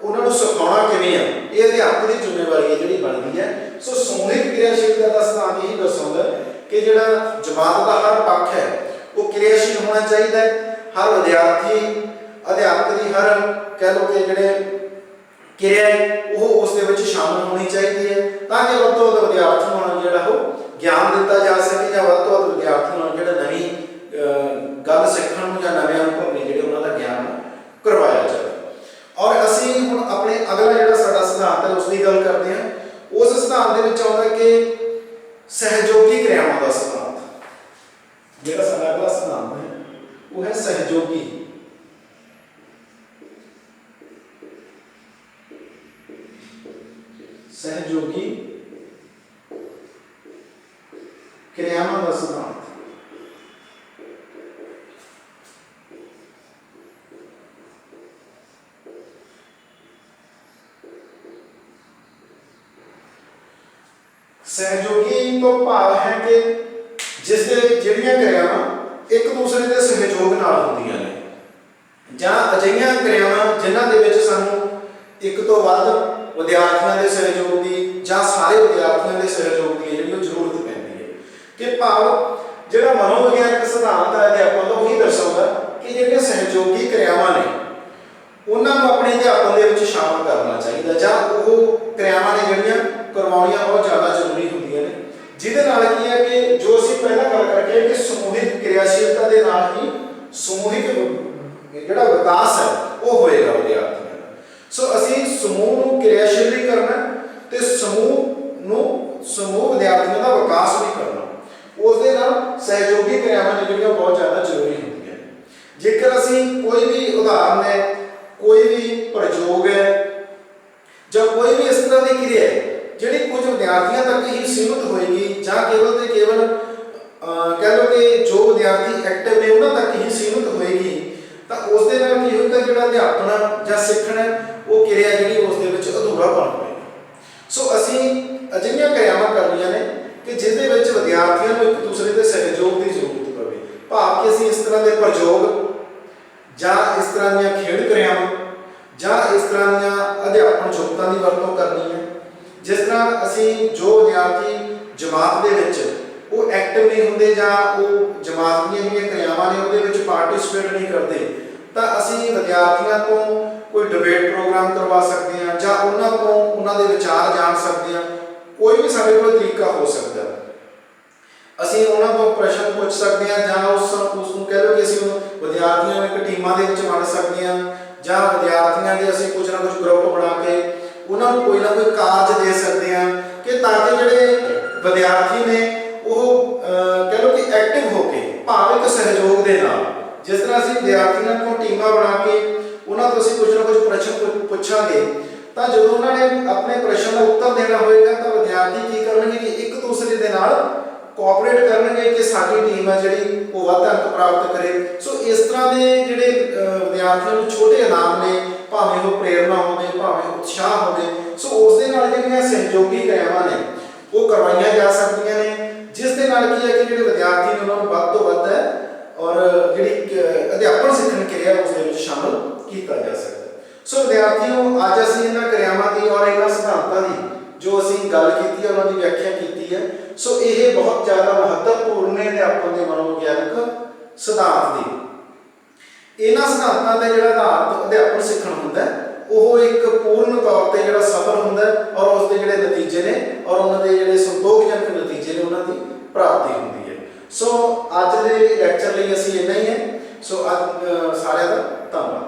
ਉਹਨਾਂ ਨੂੰ ਸਿਖਾਉਣਾ ਕਿਵੇਂ ਆ, ਇਹ ਅਧਿਆਪਕ ਦੀ ਜ਼ਿੰਮੇਵਾਰੀ ਹੈ ਜਿਹੜੀ ਬਣਦੀ ਹੈ। ਸੋ ਸਮੂਹਿਕ ਕਿਰਿਆਸ਼ੀਲਤਾ ਦਾ ਸਿਧਾਂਤ ਇਹ ਦਰਸਾਉਂਦਾ ਕਿ ਜਿਹੜਾ ਜਮਾਤ ਦਾ ਹਰ ਪੱਖ ਹੈ ਉਹ ਕਿਰਿਆਸ਼ੀਲ ਹੋਣਾ ਚਾਹੀਦਾ ਹੈ। ਹਰ ਵਿਦਿਆਰਥੀ ਅਧਿਆਪਕ ਦੀ ਹਰ ਕਹਿ ਲਓ ਕਿ ਜਿਹੜੇ ਕਿਰਿਆ ਹੈ ਉਹ ਉਸ ਦੇ ਵਿੱਚ ਸ਼ਾਮਲ ਹੋਣੀ ਚਾਹੀਦੀ ਹੈ, ਤਾਂ ਕਿ ਵੱਧ ਤੋਂ ਵੱਧ ਵਿਦਿਆਰਥੀਆਂ ਨੂੰ ਜਿਹੜਾ ਉਹ ਗਿਆਨ ਦਿੱਤਾ ਜਾ ਸਕੇ, ਜਾਂ ਵੱਧ ਤੋਂ ਵੱਧ ਵਿਦਿਆਰਥੀਆਂ ਨੂੰ ਜਿਹੜਾ ਨਵੀਂ ਗੱਲ ਸਿੱਖਣ ਨੂੰ ਜਾਂ ਨਵੇਂ ਅਨੁਭਵ ਨੇ ਜਿਹੜੇ ਉਹਨਾਂ ਦਾ ਗਿਆਨ ਕਰਵਾਇਆ ਜਾਵੇ। ਔਰ ਅਸੀਂ ਹੁਣ ਆਪਣੇ ਅਗਲਾ ਜਿਹੜਾ ਸਾਡਾ ਸਿਧਾਂਤ ਹੈ ਉਸ ਦੀ ਗੱਲ ਕਰਦੇ ਹਾਂ। ਉਸ ਸਿਧਾਂਤ ਦੇ ਵਿੱਚ ਆਉਂਦਾ ਕਿ ਸਹਿਯੋਗੀ ਕਿਰਿਆਵਾਂ ਦਾ ਸਿਧਾਂਤ। ਜਿਹੜਾ ਸਾਡਾ ਅਗਲਾ ਸਿਧਾਂਤ ਹੈ ਉਹ ਹੈ ਸਹਿਯੋਗੀ ਕਿਰਿਆਵਾਂ ਦਾ ਸਿਧਾਂਤ। ਸਹਿਯੋਗੀ ਤੋਂ ਭਾਵ ਹੈ ਕਿ ਜਿਸ ਦੇ ਜਿਹੜੀਆਂ ਕਿਰਿਆਵਾਂ ਇੱਕ ਦੂਸਰੇ ਦੇ ਸਹਿਯੋਗ ਨਾਲ ਹੁੰਦੀਆਂ ਨੇ, ਜਾਂ ਅਜਿਹੀਆਂ ਕਿਰਿਆਵਾਂ ਜਿਨ੍ਹਾਂ ਦੇ ਵਿੱਚ ਸਾਨੂੰ ਇੱਕ ਤੋਂ ਵੱਧ ਵਿਦਿਆਰਥੀਆਂ ਦੇ ਸਹਿਯੋਗ ਦੀ ਜਾਂ ਸਾਰੇ ਵਿਦਿਆਰਥੀਆਂ ਦੇ ਸਹਿਯੋਗ ਦੀ ਜਿਹੜੀ ਉਹ ਜ਼ਰੂਰਤ ਪੈਂਦੀ ਹੈ। ਕਿ ਭਾਵ ਜਿਹੜਾ ਮਨੋਵਿਗਿਆਨਕ ਸਿਧਾਂਤ ਹੈ ਅਧਿਆਪਨ ਦਾ ਉਹੀ ਦਰਸਾਉਂਦਾ ਕਿ ਜਿਹੜੀਆਂ ਸਹਿਯੋਗੀ ਕਿਰਿਆਵਾਂ ਨੇ ਉਹਨਾਂ ਨੂੰ ਆਪਣੇ ਅਧਿਆਪਨ ਦੇ ਵਿੱਚ ਸ਼ਾਮਲ ਕਰਨਾ ਚਾਹੀਦਾ, ਜਾਂ ਉਹ ਕਿਰਿਆਵਾਂ ਨੇ ਜਿਹੜੀਆਂ ਕਰਵਾਉਣੀਆਂ ਬਹੁਤ ਜ਼ਿਆਦਾ ਜ਼ਰੂਰੀ ਹੁੰਦੀਆਂ ਨੇ, ਜਿਹਦੇ ਨਾਲ ਕੀ ਹੈ ਕਿ ਜੋ ਅਸੀਂ ਪਹਿਲਾਂ ਗੱਲ ਕਰਕੇ ਕਿ ਸਮੂਹਿਕ ਕਿਰਿਆਸ਼ੀਲਤਾ ਦੇ ਨਾਲ ਹੀ ਸਮੂਹਿਕ ਜਿਹੜਾ ਵਿਕਾਸ ਹੈ ਉਹ ਹੋਏਗਾ ਵਿਦਿਆਰਥੀਆਂ ਦਾ। ਸੋ ਅਸੀਂ ਸਮੂਹ ਨੂੰ ਕਿਰਿਆਸ਼ੀਲ ਵੀ ਕਰਨਾ ਤੇ ਸਮੂਹ ਵਿਦਿਆਰਥੀਆਂ ਦਾ ਵਿਕਾਸ ਵੀ ਕਰਨਾ। ਉਸ ਦੇ ਨਾਲ ਸਹਿਯੋਗੀ ਕਿਰਿਆਵਾਂ ਨੇ ਜਿਹੜੀਆਂ ਬਹੁਤ ਜ਼ਿਆਦਾ ਜ਼ਰੂਰੀ ਹੁੰਦੀਆਂ ਨੇ। ਜੇਕਰ ਅਸੀਂ ਕੋਈ ਵੀ ਉਦਾਹਰਨ ਹੈ, ਕੋਈ ਵੀ ਪ੍ਰਯੋਗ ਹੈ, ਜਾਂ ਕੋਈ ਵੀ ਇਸ ਤਰ੍ਹਾਂ ਦੀ ਕਿਰਿਆ ਹੈ ਜਿਹੜੀ ਕੁਝ ਵਿਦਿਆਰਥੀਆਂ ਤੱਕ ਹੀ ਸੀਮਿਤ ਹੋਏਗੀ, ਜਾਂ ਕੇਵਲ ਤੇ ਕੇਵਲ ਕਹਿ ਲਓ ਕਿ ਜੋ ਵਿਦਿਆਰਥੀ ਐਕਟਿਵ ਨੇ ਉਹਨਾਂ ਤੱਕ ਹੀ ਸੀਮਿਤ ਹੋਏਗੀ, ਤਾਂ ਉਸ ਦੇ ਨਾਲ ਕੀ ਹੋਏਗਾ ਜਿਹੜਾ ਅਧਿਆਪਨ ਜਾਂ ਸਿੱਖਣ ਉਹ ਕਿਰਿਆ ਜਿਹੜੀ ਉਸ ਦੇ ਵਿੱਚ ਅਧੂਰਾ ਬਣ ਹੋਏਗਾ। ਸੋ ਅਸੀਂ ਅਜਿਹੀਆਂ ਕਿਰਿਆਵਾਂ ਕਰਨੀਆਂ ਨੇ ਕਿ ਜਿਸ ਦੇ ਵਿੱਚ ਵਿਦਿਆਰਥੀਆਂ ਨੂੰ ਇੱਕ ਦੂਸਰੇ ਦੇ ਸਹਿਯੋਗ ਦੀ ਜ਼ਰੂਰਤ ਪਵੇ, ਭਾਵ ਕਿ ਅਸੀਂ ਇਸ ਤਰ੍ਹਾਂ ਦੇ ਪ੍ਰਯੋਗ ਜਾਂ ਇਸ ਤਰ੍ਹਾਂ ਦੀਆਂ ਖੇਡ ਕਿਰਿਆਵਾਂ ਜਾਂ ਇਸ ਤਰ੍ਹਾਂ ਦੀਆਂ ਅਧਿਆਪਨ ਯੋਗਤਾ ਦੀ ਵਰਤੋਂ ਕਰਨੀ ਹੈ। ਜਿਸ ਤਰ੍ਹਾਂ ਅਸੀਂ ਜੋ ਵਿਦਿਆਰਥੀ ਜਮਾਤ ਦੇ ਵਿੱਚ ਉਹ ਐਕਟਿਵ ਨਹੀਂ ਹੁੰਦੇ ਜਾਂ ਉਹ ਜਮਾਤ ਦੀਆਂ ਜਿਹੜੀਆਂ ਕਿਰਿਆਵਾਂ ਨੇ ਉਹਦੇ ਵਿੱਚ ਪਾਰਟਿਸਿਪੇਟ ਨਹੀਂ ਕਰਦੇ, ਤਾਂ ਅਸੀਂ ਵਿਦਿਆਰਥੀਆਂ ਤੋਂ ਕੋਈ ਡਿਬੇਟ ਪ੍ਰੋਗਰਾਮ ਕਰਵਾ ਸਕਦੇ ਹਾਂ, ਜਾਂ ਉਹਨਾਂ ਤੋਂ ਉਹਨਾਂ ਦੇ ਵਿਚਾਰ ਜਾਣ ਸਕਦੇ ਹਾਂ। ਕੋਈ ਵੀ ਸਾਡੇ ਕੋਲ ਤਰੀਕਾ ਹੋ ਸਕਦਾ, ਅਸੀਂ ਉਹਨਾਂ ਤੋਂ ਪ੍ਰਸ਼ਨ ਪੁੱਛ ਸਕਦੇ ਹਾਂ, ਜਾਂ ਉਸ ਨੂੰ ਕਹਿ ਲਓ ਕਿ ਅਸੀਂ ਵਿਦਿਆਰਥੀਆਂ ਨੂੰ ਇੱਕ ਟੀਮਾਂ ਦੇ ਵਿੱਚ ਵੰਡ ਸਕਦੇ ਹਾਂ, ਜਾਂ ਵਿਦਿਆਰਥੀਆਂ ਦੇ ਅਸੀਂ ਕੁਝ ਨਾ ਕੁਝ ਗਰੁੱਪ ਬਣਾ ਕੇ ਉਹਨਾਂ ਨੂੰ ਕੋਈ ਨਾ ਕੋਈ ਕਾਰਜ ਦੇ ਸਕਦੇ ਹਾਂ, ਕਿ ਤਾਂ ਕਿ ਜਿਹੜੇ ਵਿਦਿਆਰਥੀ ਨੇ ਉਹ ਕਹਿ ਲਓ ਕਿ ਐਕਟਿਵ ਹੋ ਕੇ ਭਾਵਿਕ ਸਹਿਯੋਗ ਦੇ ਨਾਲ, ਜਿਸ ਤਰ੍ਹਾਂ ਅਸੀਂ ਵਿਦਿਆਰਥੀਆਂ ਨੂੰ ਟੀਮਾਂ ਬਣਾ ਕੇ ਉਹਨਾਂ ਤੋਂ ਅਸੀਂ ਕੁਝ ਨਾ ਕੁਝ ਪ੍ਰਸ਼ਨ ਪੁੱਛਾਂਗੇ, ਤਾਂ ਜਦੋਂ ਉਹਨਾਂ ਨੇ ਆਪਣੇ ਪ੍ਰਸ਼ਨ ਦਾ ਉੱਤਰ ਦੇਣਾ ਹੋਏਗਾ ਤਾਂ ਵਿਦਿਆਰਥੀ ਕੀ ਕਰਨਗੇ ਕਿ ਇੱਕ ਦੂਸਰੇ ਦੇ ਨਾਲ ਕੋਆਪਰੇਟ ਕਰਨਗੇ ਕਿ ਸਾਡੀ ਟੀਮ ਹੈ ਜਿਹੜੀ ਉਹ ਵੱਧ ਅੰਕ ਪ੍ਰਾਪਤ ਕਰੇ। ਸੋ ਇਸ ਤਰ੍ਹਾਂ ਦੇ ਜਿਹੜੇ ਵਿਦਿਆਰਥੀਆਂ ਨੂੰ ਛੋਟੇ ਇਨਾਮ ਨੇ, ਭਾਵੇਂ ਉਹ ਪ੍ਰੇਰਨਾ ਹੋਵੇ, ਭਾਵੇਂ ਉਤਸ਼ਾਹ ਹੋਵੇ, ਸੋ ਉਸ ਦੇ ਨਾਲ ਜਿਹੜੀਆਂ ਸਹਿਯੋਗੀ ਕਿਰਿਆਵਾਂ ਨੇ ਉਹ ਕਰਵਾਈਆਂ ਜਾ ਸਕਦੀਆਂ ਨੇ, ਜਿਸ ਦੇ ਨਾਲ ਕੀ ਹੈ ਕਿ ਜਿਹੜੇ ਵਿਦਿਆਰਥੀ ਨੇ ਉਹਨਾਂ ਨੂੰ ਵੱਧ ਤੋਂ ਵੱਧ ਹੈ ਔਰ ਜਿਹੜੀ ਅਧਿਆਪਨ ਸਿੱਖਣ ਕਿਰਿਆ ਉਸ ਦੇ ਵਿੱਚ ਸ਼ਾਮਲ ਕੀਤਾ ਜਾ ਸਕਦਾ। ਸੋ ਵਿਦਿਆਰਥੀਓ, ਅੱਜ ਅਸੀਂ ਇਹਨਾਂ ਕਿਰਿਆਵਾਂ ਦੀ ਔਰ ਇਹਨਾਂ ਸਿਧਾਂਤਾਂ ਦੀ ਜੋ ਅਸੀਂ ਗੱਲ ਕੀਤੀ ਹੈ, ਉਹਨਾਂ ਦੀ ਵਿਆਖਿਆ ਕੀਤੀ ਹੈ। ਸੋ ਇਹ ਬਹੁਤ ਜ਼ਿਆਦਾ ਮਹੱਤਵਪੂਰਨ ਨੇ ਅਧਿਆਪਨ ਦੇ ਮਨੋਵਿਗਿਆਨਕ ਸਿਧਾਂਤ ਦੀ। ਇਹਨਾਂ ਸਿਧਾਂਤਾਂ ਦਾ ਜਿਹੜਾ ਆਧਾਰ ਅਧਿਆਪਨ ਸਿੱਖਣ ਹੁੰਦਾ ਉਹ ਇੱਕ ਪੂਰਨ ਤੌਰ ਤੇ ਜਿਹੜਾ ਸਫਲ ਹੁੰਦਾ ਔਰ ਉਸ ਦੇ ਜਿਹੜੇ ਨਤੀਜੇ ਨੇ ਔਰ ਉਹਨਾਂ ਦੇ ਜਿਹੜੇ ਸੰਤੋਖਜਨਕ ਨਤੀਜੇ ਨੇ ਉਹਨਾਂ ਦੀ ਪ੍ਰਾਪਤੀ ਹੁੰਦੀ ਹੈ। ਸੋ ਅੱਜ ਦੇ ਲੈਕਚਰ ਲਈ ਅਸੀਂ ਇੰਨਾ ਹੀ ਹੈ। ਸੋ ਅੱਜ ਸਾਰਿਆਂ ਦਾ ਧੰਨਵਾਦ।